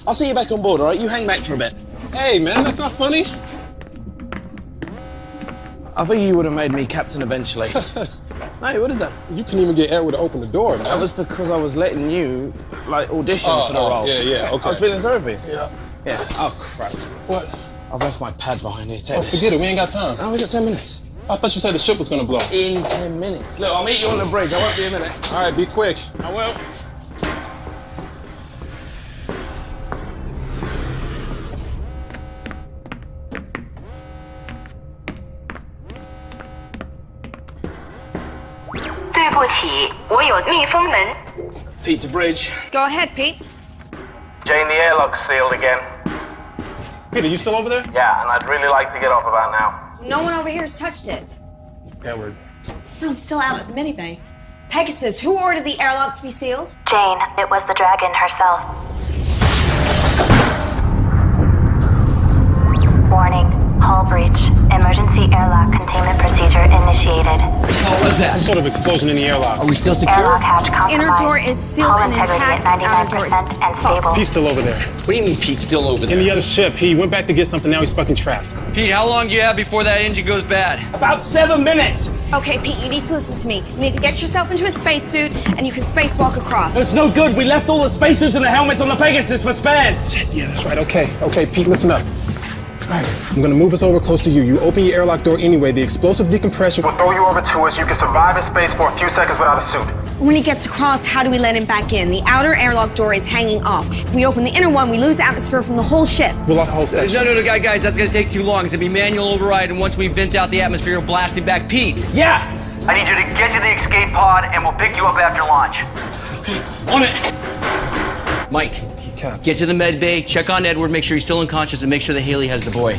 I'll see you back on board, all right? You hang back for a bit. Hey, man, that's not funny. I think you would have made me captain eventually. No, you would have done. You couldn't even get Edward to open the door, man. That was because I was letting you, like, audition for the role. Yeah, okay. I was feeling sorry for you. Yeah. Yeah. Oh, crap. What? I've left my pad behind here. Take Oh, this. forget it. We ain't got time. Oh, we got 10 minutes. I thought you said the ship was gonna blow. In 10 minutes. Look, I'll meet you on the bridge. I won't be a minute. All right, be quick. I will. 我有密封门。 Pete to bridge. Go ahead, Pete. Jane, the airlock's sealed again. Peter, you still over there? Yeah, and I'd really like to get off about now. No one over here has touched it. Edward. No, I'm still out at the mini-bay. Pegasus, who ordered the airlock to be sealed? Jane, it was the dragon herself. Warning, hull breach. Emergency airlock containment procedure initiated. What was that? Some sort of explosion in the airlock. Are we still secure? Airlock hatch compromised. Inner door is sealed Hull and integrity intact. at Outer door is 99% and stable. He's still over there. What do you mean Pete's still over there? In the other ship. He went back to get something, now he's fucking trapped. Pete, how long do you have before that engine goes bad? About 7 minutes. Okay, Pete, you need to listen to me. You need to get yourself into a spacesuit, and you can spacewalk across. That's no good. We left all the spacesuits and the helmets on the Pegasus for spares. Shit, yeah, that's right. Okay, Pete, listen up. All right, I'm gonna move us over close to you. You open your airlock door anyway. The explosive decompression We'll throw you over to us. You can survive in space for a few seconds without a suit. When he gets across, how do we let him back in? The outer airlock door is hanging off. If we open the inner one, we lose atmosphere from the whole ship. We'll lock the whole section. No, guys, that's gonna take too long. It's gonna be manual override, and once we vent out the atmosphere, we'll blast him back. Pete! Yeah! I need you to get to the escape pod, and we'll pick you up after launch. Okay, on it. Mike, get to the med bay, check on Edward, make sure he's still unconscious, and make sure that Haley has the boy.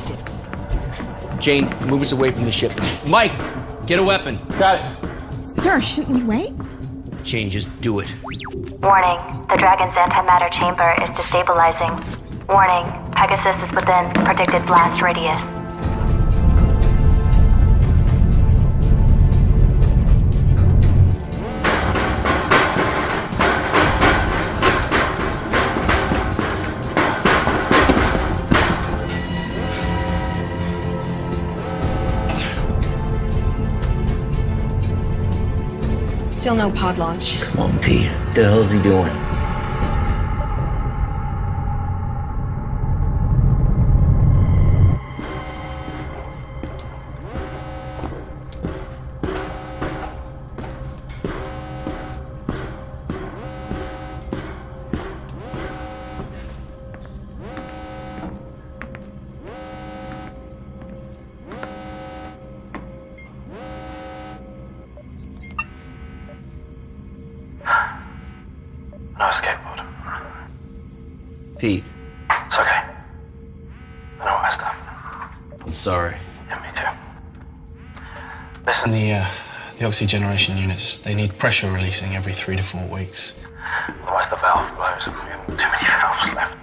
Jane, move us away from the ship. Mike, get a weapon. Got it. Sir, shouldn't we wait? Jane, just do it. Warning, the Dragon's antimatter chamber is destabilizing. Warning, Pegasus is within predicted blast radius. Still no pod launch. Come on, Pete. What the hell is he doing? No escape pod. Pete, It's okay. I know what I stuff. I'm sorry. Yeah, me too. Listen, The oxygeneration units, they need pressure releasing every 3 to 4 weeks. otherwise the valve blows. We have too many valves left.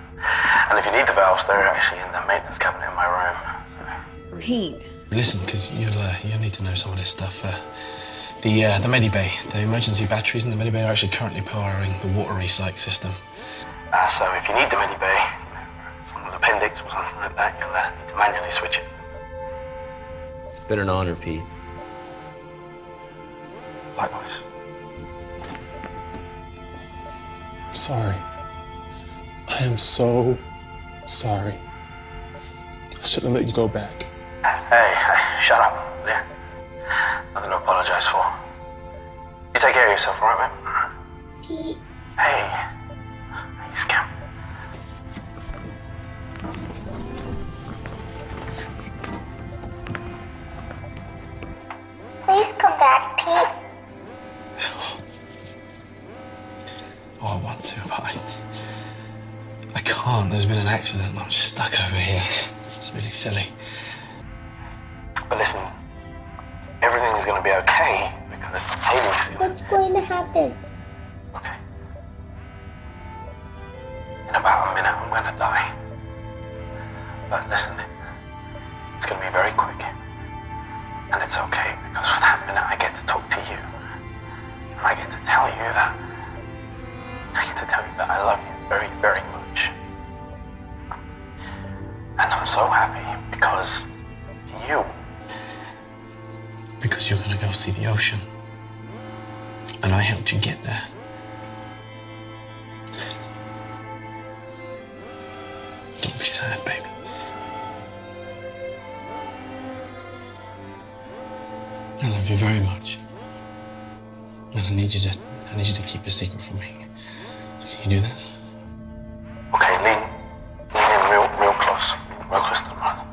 And if you need the valves, they're actually in the maintenance cabinet in my room. Pete. Listen, because you'll need to know some of this stuff. The Medibay, the emergency batteries in the Medibay are actually currently powering the water recycle system. So if you need the Medibay, someone's appendix or something like that, you'll need to manually switch it. It's been an honor, Pete. Likewise. I'm sorry. I am so sorry. I shouldn't have let you go back. Hey, shut up, will you? Nothing to apologize for. You take care of yourself, all right, mate? Pete. Hey. Hey, scamp. Please come back, Pete. Oh, I want to, but I can't. There's been an accident and I'm stuck over here. It's really silly. But listen, everything is going to be okay because Haley's here. What's going to happen? Okay. In about a minute, I'm going to die. But listen, it's going to be very quick. And it's okay because for that minute, I get to talk to you. And I get to tell you that. I get to tell you that I love you very, very much. And I'm so happy because you. Because you're gonna go see the ocean. And I helped you get there. Don't be sad, baby. I love you very much. And I need you to keep a secret from me. So can you do that? Okay, lean in real close to the mother.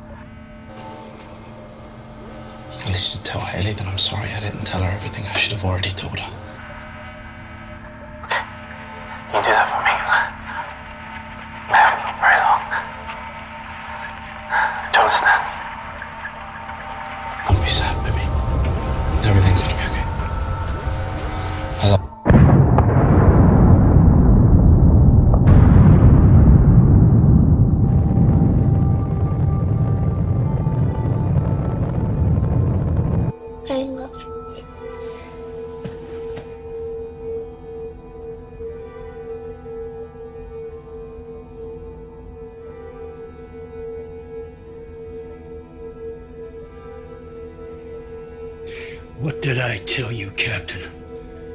I need you to tell Haley that I'm sorry I didn't tell her everything I should have already told her. Don't understand. Don't be sad, baby. Everything's gonna be okay. Hello. I love you. What did I tell you, Captain?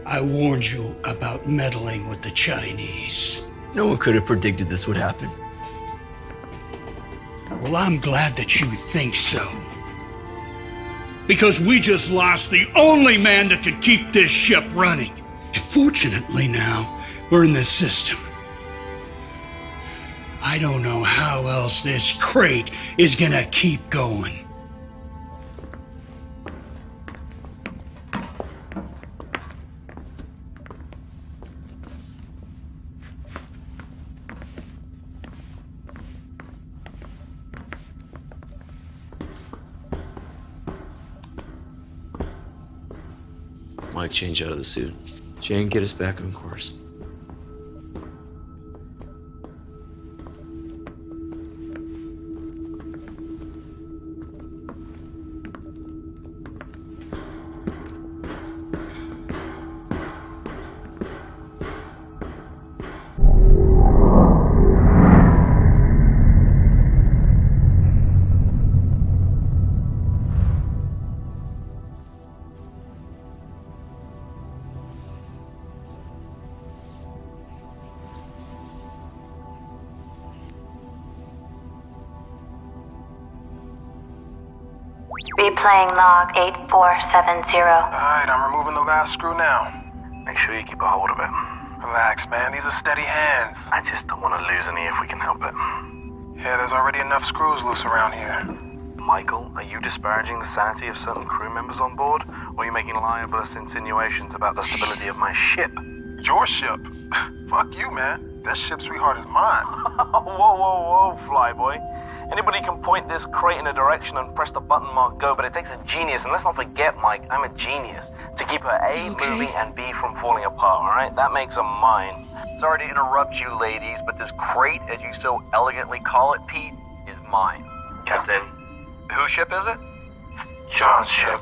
I warned you about meddling with the Chinese. No one could have predicted this would happen. Well, I'm glad that you think so. Because we just lost the only man that could keep this ship running. And fortunately now, we're in the system. I don't know how else this crate is gonna keep going. Mike, change out of the suit. Jane, get us back on course. Replaying log 8470. Alright, I'm removing the last screw now. Make sure you keep a hold of it. Relax, man. These are steady hands. I just don't want to lose any if we can help it. Yeah, there's already enough screws loose around here. Michael, are you disparaging the sanity of certain crew members on board? Or are you making libelous insinuations about the stability of my ship? Your ship? Fuck you, man. This ship, sweetheart, is mine. Whoa, flyboy. Anybody can point this crate in a direction and press the button marked go, but it takes a genius, and let's not forget, Mike, I'm a genius, to keep her A moving and B from falling apart, alright? That makes her mine. Sorry to interrupt you, ladies, but this crate, as you so elegantly call it, Pete, is mine. Captain. Whose ship is it? John's ship.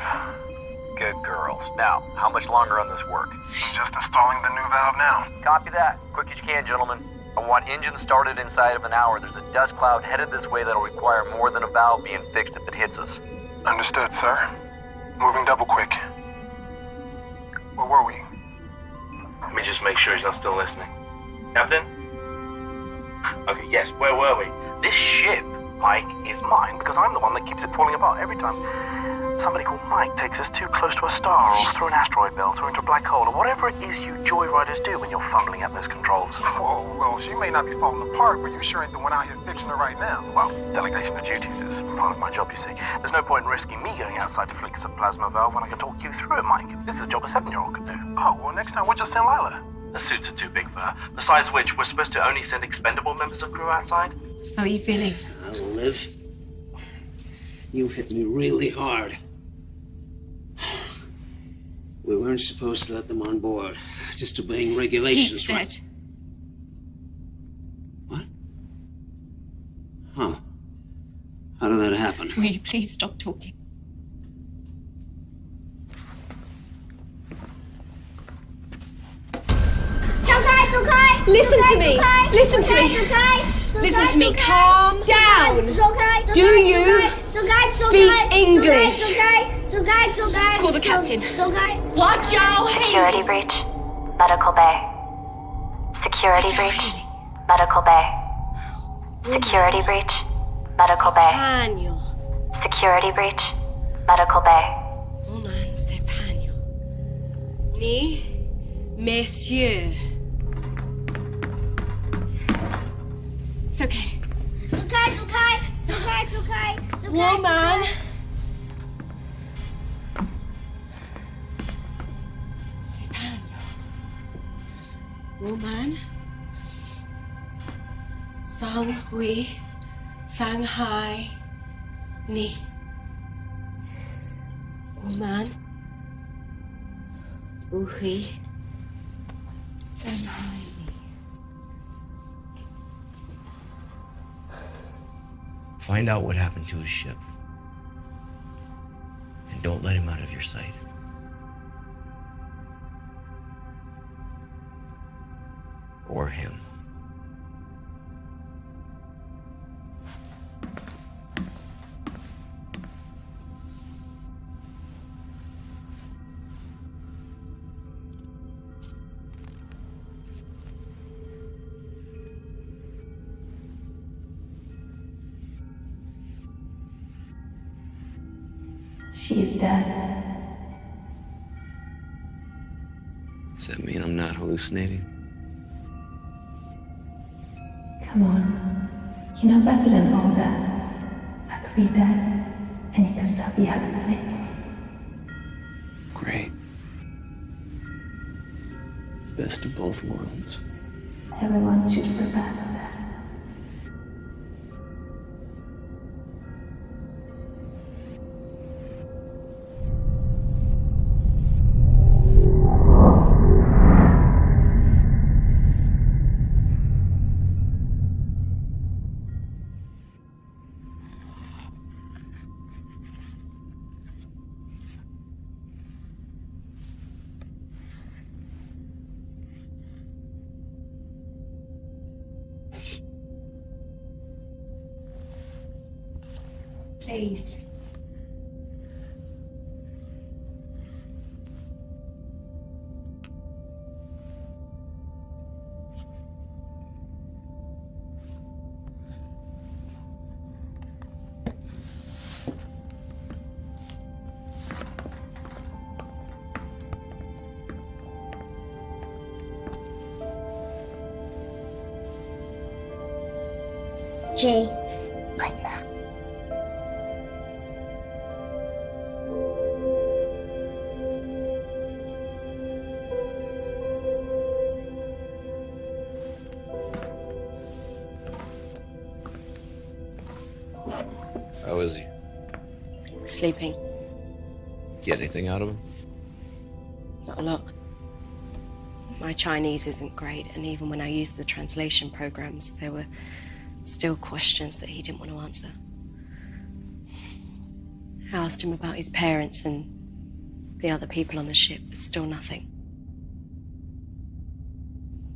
Good girls. Now, how much longer on this work? I'm just installing the new valve now. Copy that. Quick as you can, gentlemen. I want engines started inside of an hour. There's a dust cloud headed this way that'll require more than a valve being fixed if it hits us. Understood, sir. Moving double quick. Where were we? Let me just make sure he's not still listening. Captain? Okay, yes, where were we? This ship, Mike, is mine because I'm the one that keeps it falling apart every time somebody called Mike takes us too close to a star or through an asteroid belt or into a black hole or whatever it is you joyriders do when you're fumbling at those controls. Whoa, well, she may not be falling apart, but you sure ain't the one out here fixing her right now. Well, delegation of duties is part of my job, you see. There's no point in risking me going outside to fix a plasma valve when I can talk you through it, Mike. This is a job a 7-year-old could do. Oh, well, next time we'll just send Lila. The suits are too big for her. Besides which, we're supposed to only send expendable members of crew outside. How are you feeling? Liv, you've hit me really hard. We weren't supposed to let them on board. Just obeying regulations. He's dead. What? Huh. How did that happen? Will you please stop talking? Listen to me. Listen to me. Listen to me. Calm down. Do you speak English? Call the captain. Watch out. Security breach. Medical bay. Security breach. Medical bay. Security breach. Medical bay. Security breach. Medical bay. Woman, c'est Pagno. Ni, messieurs. It's okay. It's okay. Woman. C'est Pagno. Woman. Sang Hui. Shanghai. 你，我们不会再爱你。 Find out what happened to his ship. And don't let him out of your sight. Or him. She is dead. Does that mean I'm not hallucinating? Come on. You know better than all that. I could be dead, and you could still be hallucinating. Great. Best of both worlds. Everyone should prepare for that. Please. Jay, like that. How is he? Sleeping. Get anything out of him? Not a lot. My Chinese isn't great, and even when I used the translation programs, there were still questions that he didn't want to answer. I asked him about his parents and the other people on the ship, but still nothing.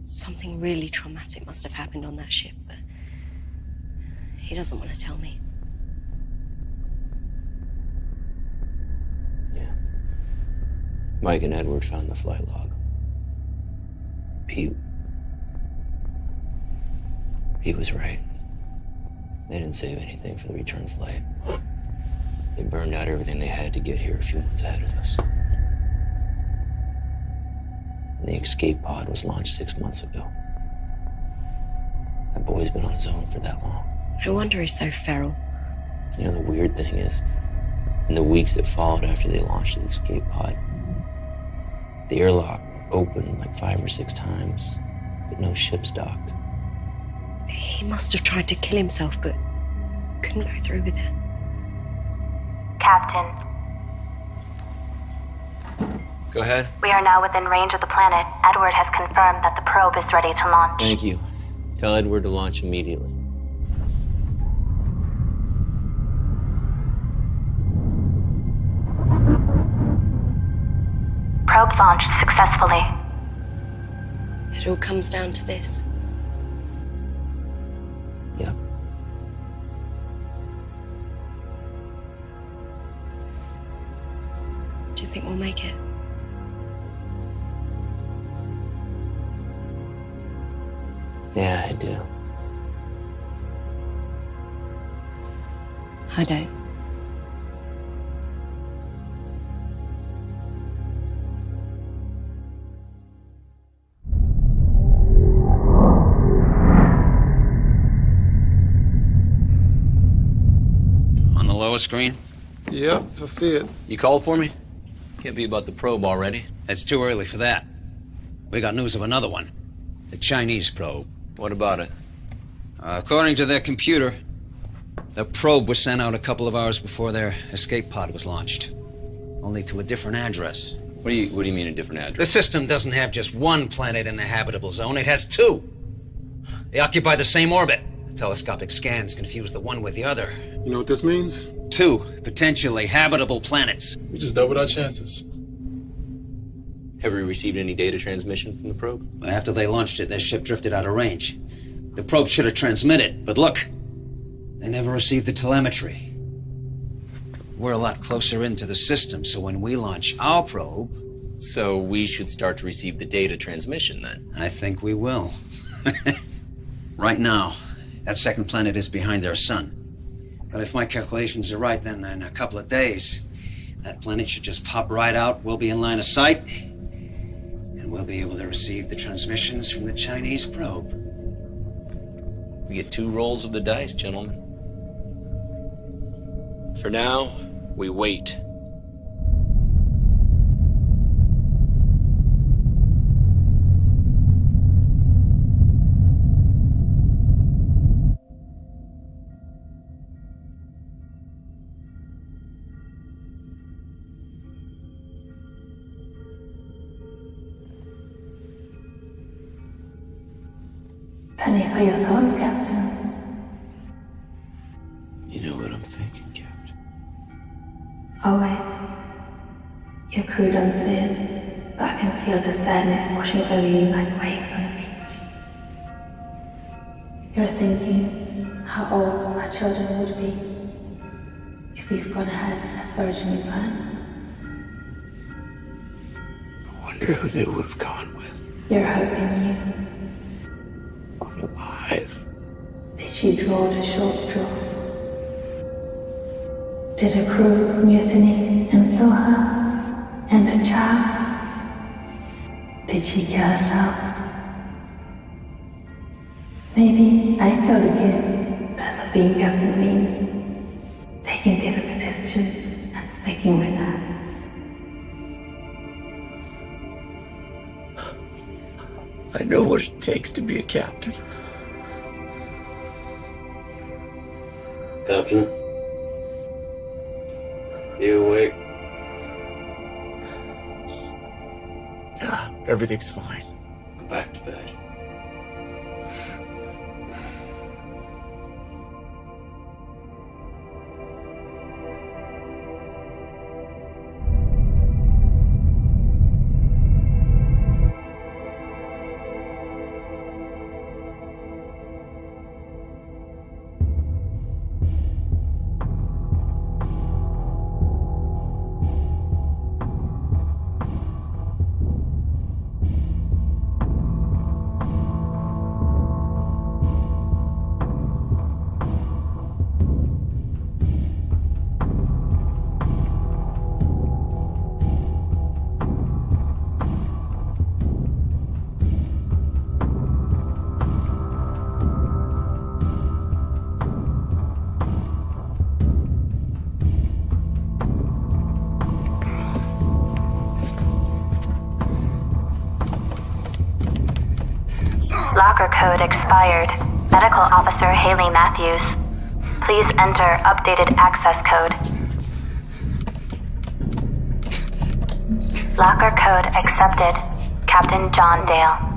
Something really traumatic must have happened on that ship, but he doesn't want to tell me. Mike and Edward found the flight log. Pete was right. They didn't save anything for the return flight. They burned out everything they had to get here a few months ahead of us. And the escape pod was launched 6 months ago. That boy's been on his own for that long. No wonder he's so feral. You know, the weird thing is, in the weeks that followed after they launched the escape pod, the airlock opened like 5 or 6 times, but no ships docked. He must have tried to kill himself, but couldn't go through with it. Captain, Go ahead. we are now within range of the planet. Edward has confirmed that the probe is ready to launch. Thank you. Tell Edward to launch immediately. Probe launched successfully. It all comes down to this. Yep. Do you think we'll make it? Yeah, I do. I don't. On the lower screen? Yep, I see it. You called for me? Can't be about the probe already. It's too early for that. We got news of another one. The Chinese probe. What about it? According to their computer, The probe was sent out a couple of hours before their escape pod was launched. Only to a different address. What do you mean a different address? The system doesn't have just one planet in the habitable zone, it has two. They occupy the same orbit. Telescopic scans confuse the one with the other. You know what this means? Two potentially habitable planets. We just doubled our chances. Have we received any data transmission from the probe? After they launched it, their ship drifted out of range. The probe should have transmitted, but look, they never received the telemetry. We're a lot closer into the system, so when we launch our probe... So we should start to receive the data transmission, then? I think we will. Right now, that second planet is behind their sun. But if my calculations are right, then in a couple of days, that planet should just pop right out, we'll be in line of sight, and we'll be able to receive the transmissions from the Chinese probe. We get 2 rolls of the dice, gentlemen. For now, we wait. Penny for your thoughts, Captain. You know what I'm thinking, Captain. Always. Your crew don't see it, but I can feel the sadness washing over you like waves on the beach. You're thinking how old our children would be if we've gone ahead as originally planned. I wonder who they would have gone with. You're hoping you. Alive. Did you draw the short straw? Did her crew mutiny and kill her? And the child? Did she kill herself? Maybe I killed a kid. That's what being captain means. Taking difficult decisions and sticking with her. I know what it takes to be a captain. Captain? You awake? Everything's fine. Go back to bed. Locker code expired. Medical Officer Haley Matthews. Please enter updated access code. Locker code accepted. Captain John Dale.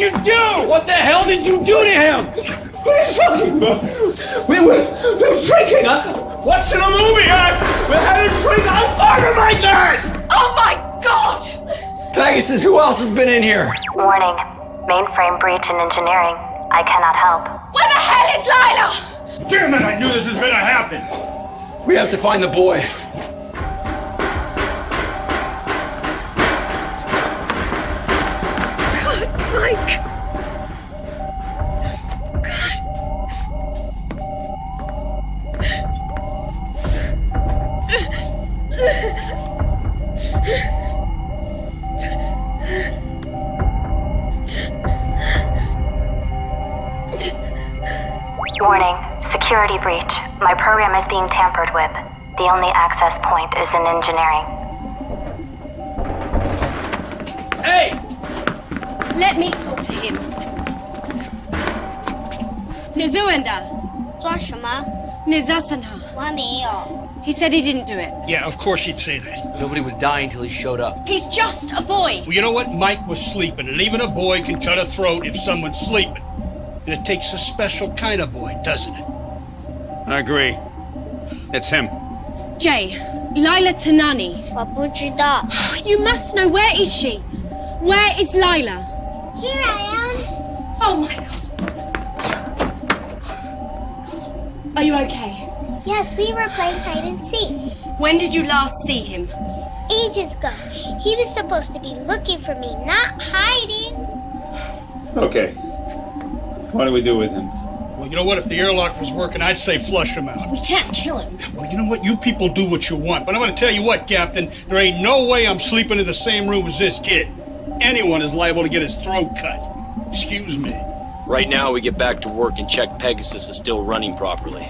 you do? What the hell did you do to him? What are you talking about? We were drinking. Watching a movie. We had a drink. I'm fired, my God! Oh my God! Pegasus, who else has been in here? Warning. Mainframe breach in engineering. I cannot help. Where the hell is Lila? Damn it, I knew this was gonna happen. We have to find the boy. Mike. Warning. Security breach. My program is being tampered with. The only access point is in engineering. Hey! Let me talk to him. Nizuenda. 抓什么？ Nizasana. 我还没有。 He said he didn't do it. Yeah, of course you'd say that. Nobody was dying till he showed up. He's just a boy. Well, you know what? Mike was sleeping, and even a boy can cut a throat if someone's sleeping. And it takes a special kind of boy, doesn't it? I agree. It's him. Jay, Lila Tanani. 我不知道。 You must know. Where is she? Where is Lila? Here I am. Oh my God. Are you okay? Yes, we were playing hide and seek. When did you last see him? Ages ago. He was supposed to be looking for me, not hiding. Okay. What do we do with him? Well, you know what? If the airlock was working, I'd say flush him out. We can't kill him. Well, you know what? You people do what you want. But I'm going to tell you what, Captain. There ain't no way I'm sleeping in the same room as this kid. Anyone is liable to get his throat cut. Excuse me. Right now, we get back to work and check Pegasus is still running properly.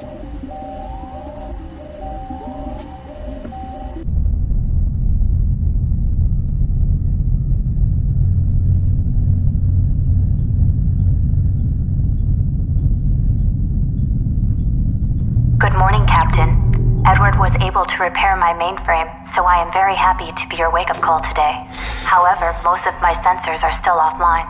Good morning, Captain. Edward was able to repair my mainframe, so I am very happy to be your wake-up call today. However, most of my sensors are still offline.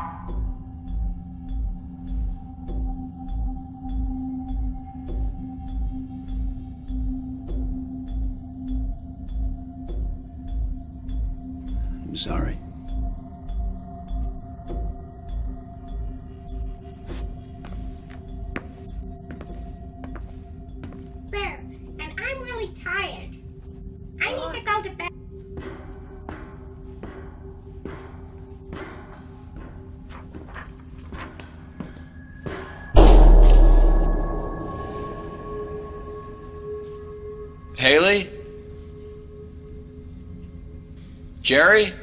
I'm sorry. Bear, and I'm really tired. I need to go to bed. Haley? Jerry?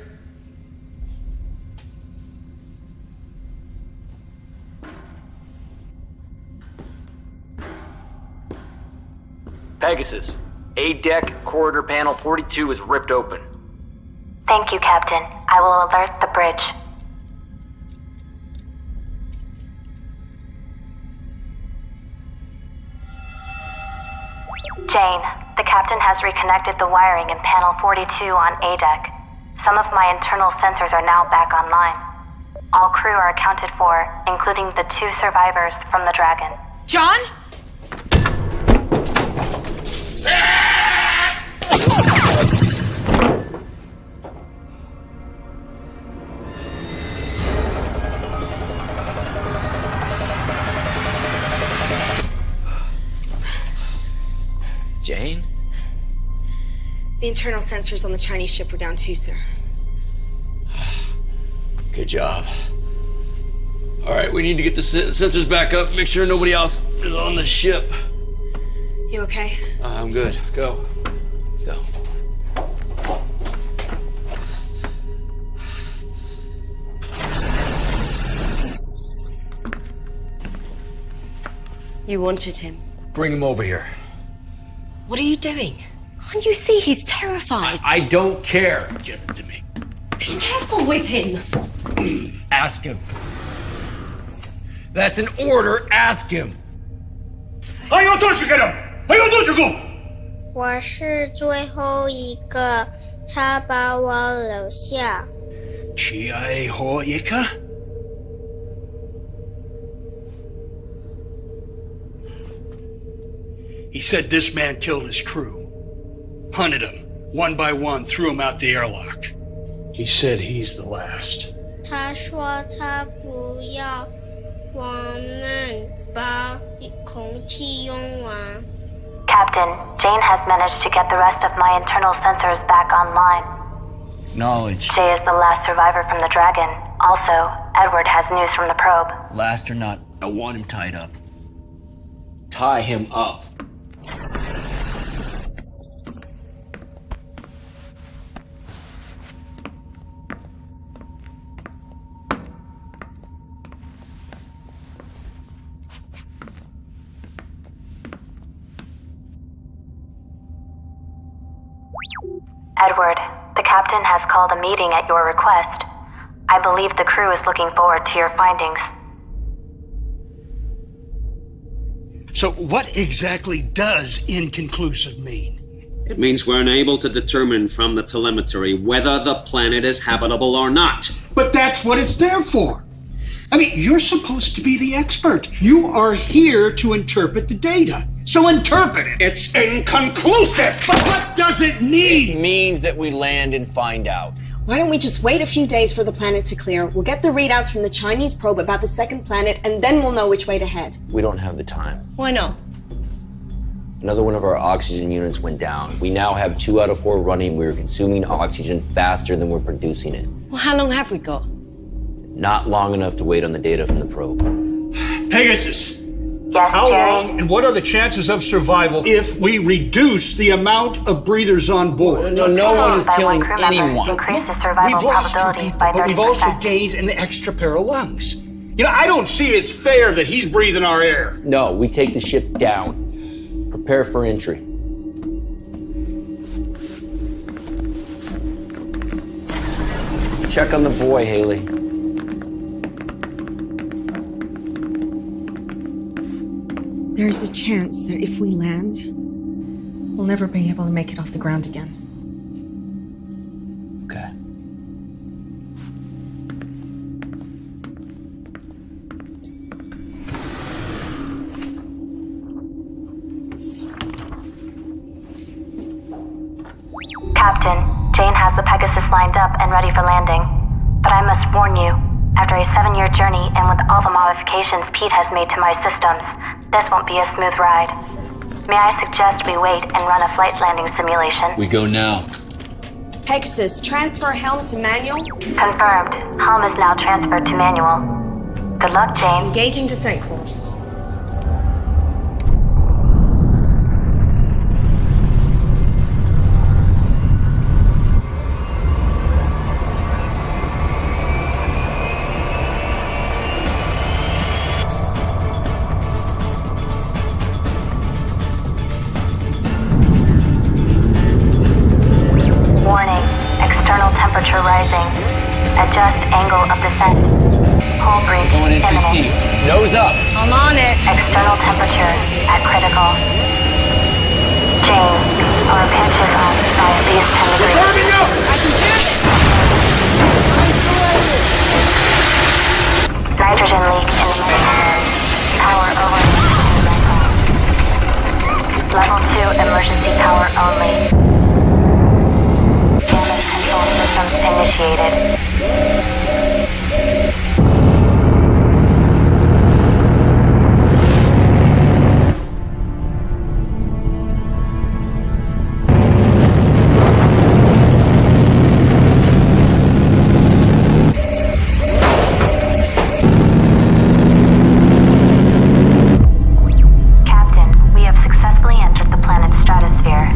Pegasus, A deck, corridor panel 42 is ripped open. Thank you, Captain. I will alert the bridge. Jane, the captain has reconnected the wiring in panel 42 on A deck. Some of my internal sensors are now back online. All crew are accounted for, including the 2 survivors from the Dragon. John? Jane? The internal sensors on the Chinese ship were down too, sir. Good job. All right, we need to get the sensors back up, make sure nobody else is on the ship. You okay? I'm good. Go. Go. You wanted him. Bring him over here. What are you doing? Can't you see he's terrified? I don't care. Give him to me. Be careful with him. Ask him. That's an order. Ask him. 还有多少个人？还有多少个？我是最后一个，他把我留下。最后一个？ He said this man killed his crew. Hunted them, one by one, threw them out the airlock. He said he's the last. 他说他不要我们把空气用完。 Captain, Jane has managed to get the rest of my internal sensors back online. Knowledge. Jay is the last survivor from the Dragon. Also, Edward has news from the probe. Last or not, I want him tied up. Tie him up. Edward, the captain has called a meeting at your request. I believe the crew is looking forward to your findings. So what exactly does inconclusive mean? It means we're unable to determine from the telemetry whether the planet is habitable or not. But that's what it's there for. I mean, you're supposed to be the expert. You are here to interpret the data. So interpret it. It's inconclusive. But what does it mean? It means that we land and find out. Why don't we just wait a few days for the planet to clear? We'll get the readouts from the Chinese probe about the second planet, and then we'll know which way to head. We don't have the time. Why not? Another one of our oxygen units went down. We now have 2 out of 4 running. We're consuming oxygen faster than we're producing it. Well, how long have we got? Not long enough to wait on the data from the probe. Pegasus. Yes, How Jerry? long and what are the chances of survival if we reduce the amount of breathers on board? No one is killing Crew member anyone. increased the survival We've lost 2 probability people, by but 30%. we've also gained an extra pair of lungs. You know, I don't see it's fair that he's breathing our air. No, we take the ship down. Prepare for entry. Check on the boy, Haley. There's a chance that if we land, we'll never be able to make it off the ground again. Okay. Captain, Jane has the Pegasus lined up and ready for landing. But I must warn you, after a 7-year journey and with all the modifications Pete has made to my systems, this won't be a smooth ride. May I suggest we wait and run a flight landing simulation? We go now. Pegasus, transfer helm to manual. Confirmed. Helm is now transferred to manual. Good luck, Jane. Engaging descent course. Warning. External temperature rising. Adjust angle of descent. Hull breach Going in too steep. imminent. Nose up. I'm on it. External temperature at critical. Jane, our pitch is up by at least 10 degrees. Burning up! I can feel it. Nitrogen leak in the medical. Power over. Level 2 emergency power only. Damage control systems initiated. Captain, we have successfully entered the planet's stratosphere.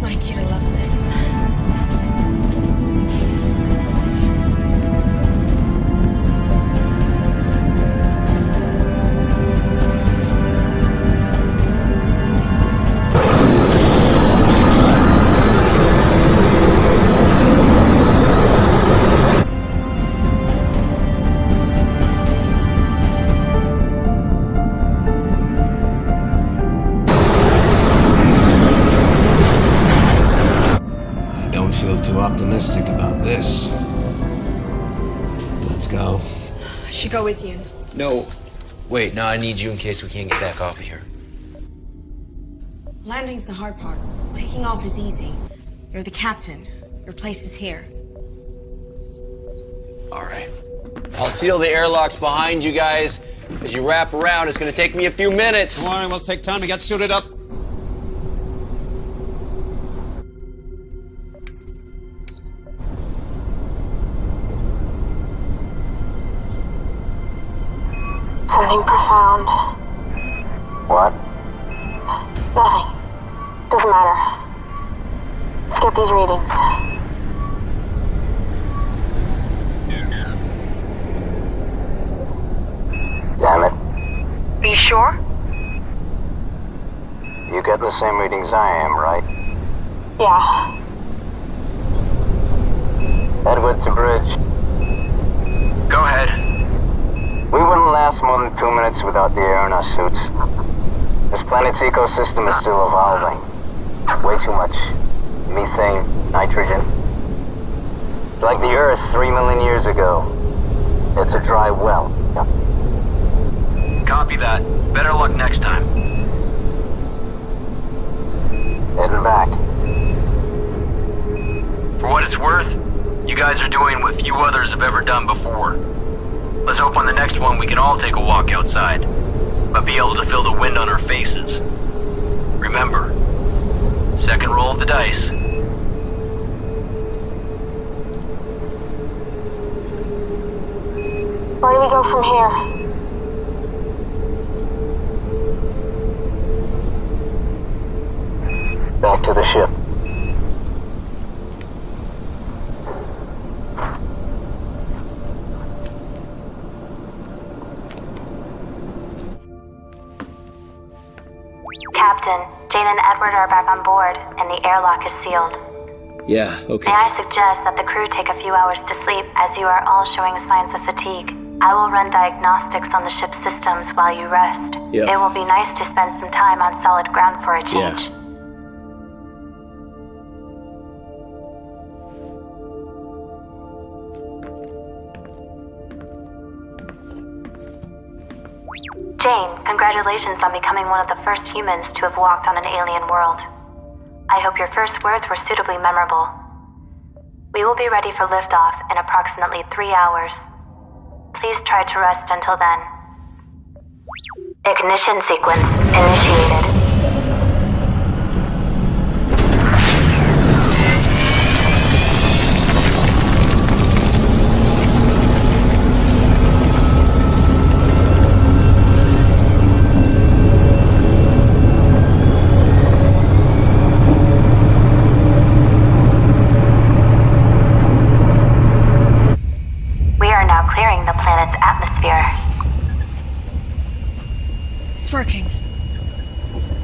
Mikey, I love this. I don't feel too optimistic about this. Let's go. I should go with you. No, Wait, no, I need you in case we can't get back off of here. Landing's the hard part. Taking off is easy. You're the captain. Your place is here. All right. I'll seal the airlocks behind you guys. As you wrap around, it's going to take me a few minutes. Come on, let's take time to get suited up. Something profound. What? Nothing. Doesn't matter. Skip these readings. Damn it. Are you sure? You getting the same readings I am, right? Yeah. Edward to bridge. Go ahead. We wouldn't last more than 2 minutes without the air in our suits. This planet's ecosystem is still evolving. Way too much methane, nitrogen. Like the Earth 3 million years ago. It's a dry well. Copy that. Better luck next time. Heading back. For what it's worth, you guys are doing what few others have ever done before. Let's hope on the next one we can all take a walk outside, but be able to feel the wind on our faces. Remember, second roll of the dice. Where do we go from here? Back to the ship. Captain, Jane and Edward are back on board, and the airlock is sealed. Yeah, okay. May I suggest that the crew take a few hours to sleep, as you are all showing signs of fatigue. I will run diagnostics on the ship's systems while you rest. Yeah. It will be nice to spend some time on solid ground for a change. Yeah. Jane, congratulations on becoming one of the first humans to have walked on an alien world. I hope your first words were suitably memorable. We will be ready for liftoff in approximately 3 hours. Please try to rest until then. Ignition sequence initiated. Clearing the planet's atmosphere. It's working.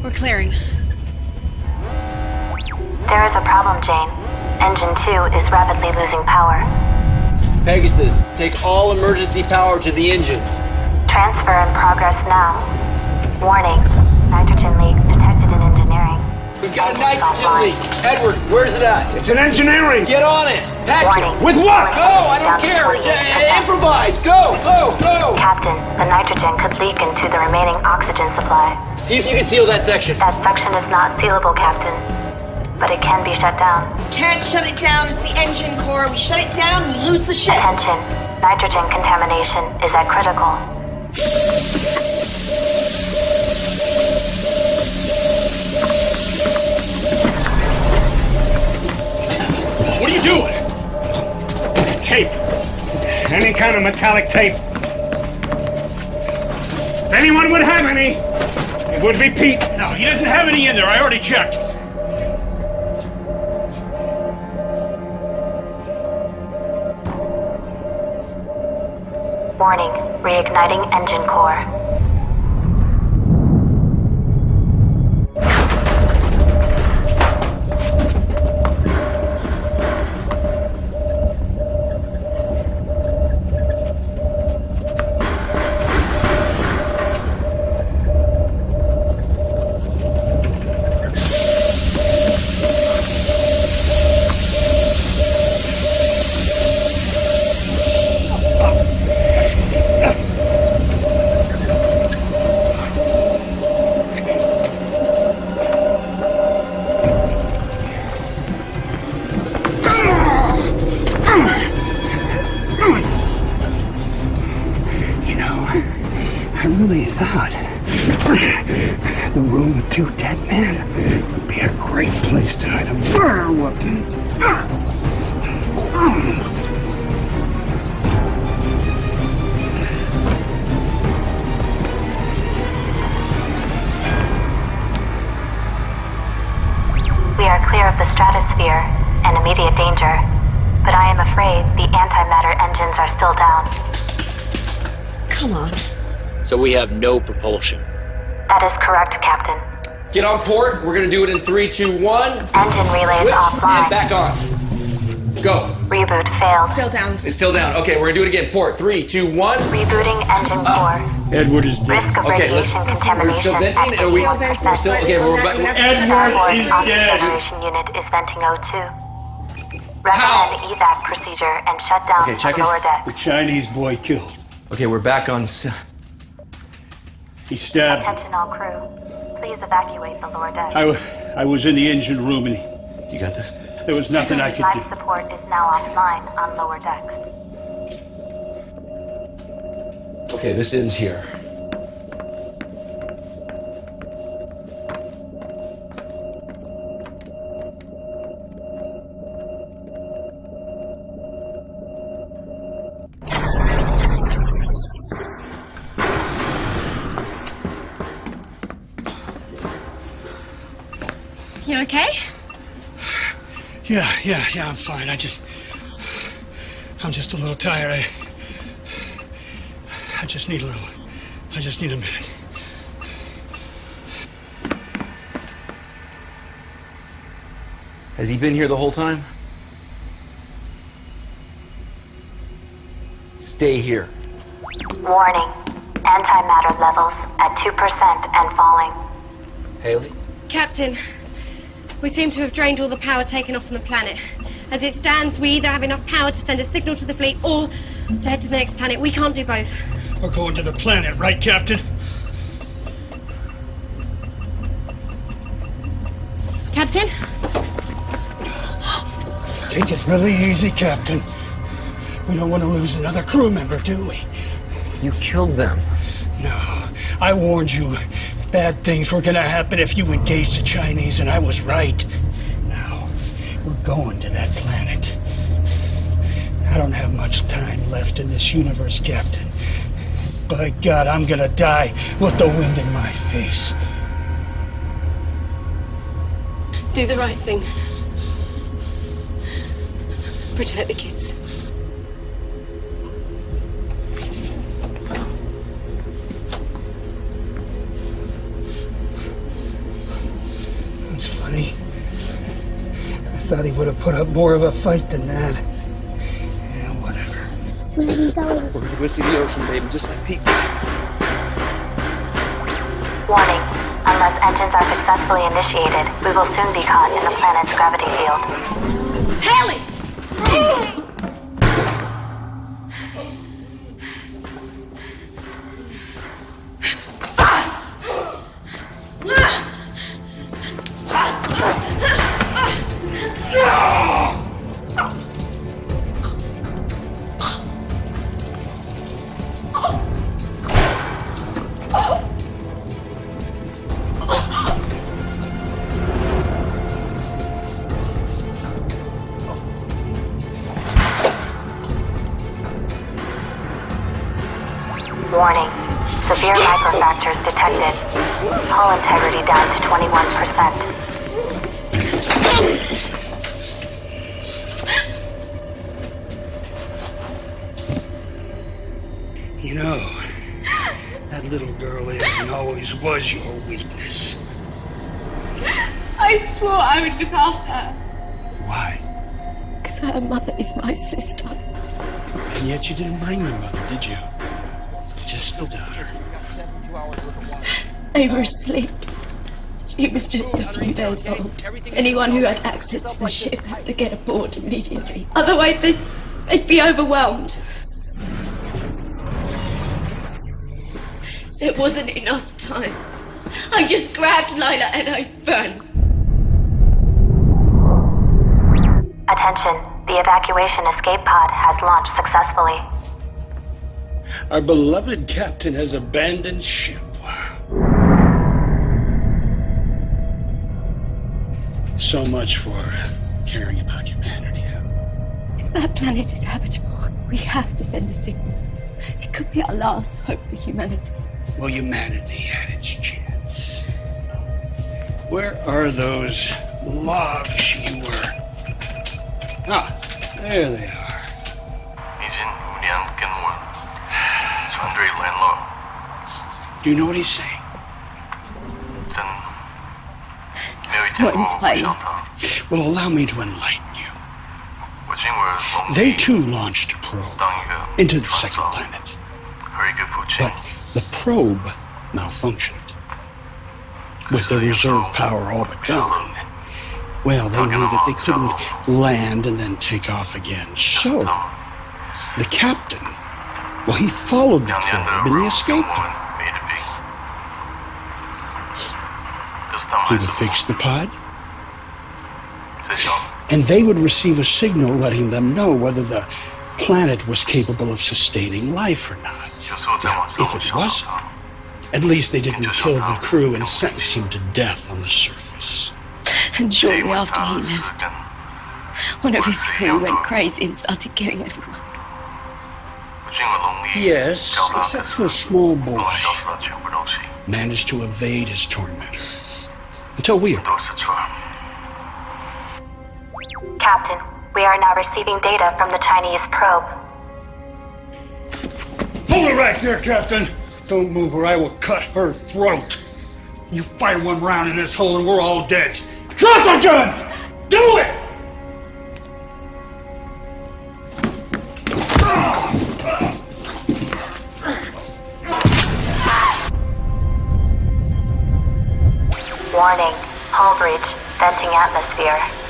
We're clearing. There is a problem, Jane. Engine 2 is rapidly losing power. Pegasus, take all emergency power to the engines. Transfer in progress now. Warning, nitrogen leak detected in engineering. We've got a nitrogen leak. Edward, where's it at? It's in engineering. Get on it. Warning. With what? Go, I don't care. Improvise. Go, go, go. Captain, the nitrogen could leak into the remaining oxygen supply. See if you can seal that section. That section is not sealable, Captain. But it can be shut down. Can't shut it down. It's the engine core. We shut it down, we lose the ship. Attention. Nitrogen contamination is at critical. What are you doing? Tape. Any kind of metallic tape. If anyone would have any, it would be Pete. No, he doesn't have any in there. I already checked. Warning, reigniting engine core. really thought the room with 2 dead men would be a great place to hide a murder weapon. We are clear of the stratosphere and immediate danger, but I am afraid the antimatter engines are still down. Come on. So we have no propulsion. That is correct, Captain. Get on port. We're gonna do it in 3, 2, 1. Engine relays Switch, offline. and back on. Go. Reboot failed. Still down. It's still down. Okay, we're gonna do it again. Port. 3, 2, 1. Rebooting engine core. Edward is dead. Risk of Okay, radiation contamination. we're still venting? at Are we 81%. we're still okay, we're back. Edward is dead. Oxygenation unit is venting O2. Recommend evac procedure and shut down Okay, check the lower it. deck. The Chinese boy killed. Okay, we're back on. He stabbed. Attention all crew. Please evacuate the lower deck. I was in the engine room and You got this? there was nothing I could do. Life support is now offline on lower decks. Okay, this ends here. You okay? Yeah, I'm fine. I'm just a little tired. I just need a minute. Has he been here the whole time? Stay here. Warning. Antimatter levels at 2% and falling. Haley? Captain, we seem to have drained all the power taken off from the planet. As it stands, we either have enough power to send a signal to the fleet or to head to the next planet. We can't do both. We're going to the planet, right, Captain? Captain? Take it really easy, Captain. We don't want to lose another crew member, do we? You killed them. No, I warned you. Bad things were gonna happen if you engaged the Chinese, and I was right. Now, we're going to that planet. I don't have much time left in this universe, Captain. By God, I'm gonna die with the wind in my face. Do the right thing. Protect the kids. That's funny. I thought he would have put up more of a fight than that. Yeah, whatever. We're gonna go see the ocean, baby, just like Pete said. Warning. Unless engines are successfully initiated, we will soon be caught in the planet's gravity field. Haley! Warning. Severe microfractures detected. Hull integrity down to 21%. You know, that little girl is and always was your weakness. I swore I would look after her. Why? Because her mother is my sister. And yet you didn't bring your mother, did you? Just the daughter. They were asleep. She was just a few days old. Anyone who had access to the ship had to get aboard immediately. Otherwise, they'd be overwhelmed. There wasn't enough time. I just grabbed Lila and I ran. Attention. The evacuation escape pod has launched successfully. Our beloved captain has abandoned ship. So much for caring about humanity. If that planet is habitable, we have to send a signal. It could be our last hope for humanity. Well, humanity had its chance. Where are those logs you were? Ah, there they are. Do you know what he's saying? Not entirely. Well, allow me to enlighten you. They too launched a probe into the second planet. But the probe malfunctioned. With their reserve power all but gone, well, they knew that they couldn't land and then take off again. So, the captain, well, he followed the probe in the escape pod. He would fix the pod, and they would receive a signal letting them know whether the planet was capable of sustaining life or not. Now, if it wasn't, at least they didn't kill the crew and sentence them to death on the surface. And shortly after he left, one of his crew went crazy and started killing everyone. Yes, except for a small boy. Managed to evade his tormentor. Until we arrived. Captain, we are now receiving data from the Chinese probe. Hold it right there, Captain! Don't move or I will cut her throat. You fire one round in this hole and we're all dead. Drop the gun! Do it! Warning, hull breach, venting atmosphere.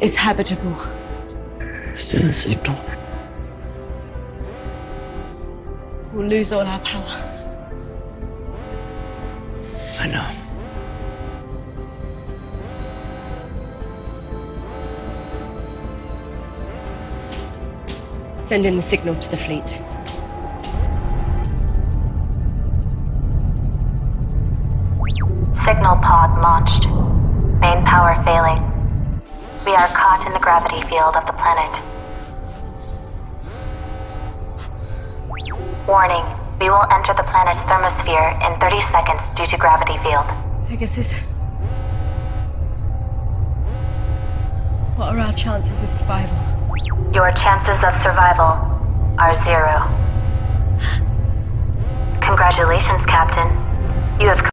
It's habitable. Send a signal. We'll lose all our power. I know. Send in the signal to the fleet. Signal pod launched. Main power failing. We are caught in the gravity field of the planet. Warning, we will enter the planet's thermosphere in 30 seconds due to gravity field. Pegasus. What are our chances of survival? Your chances of survival are 0. Congratulations, Captain. You have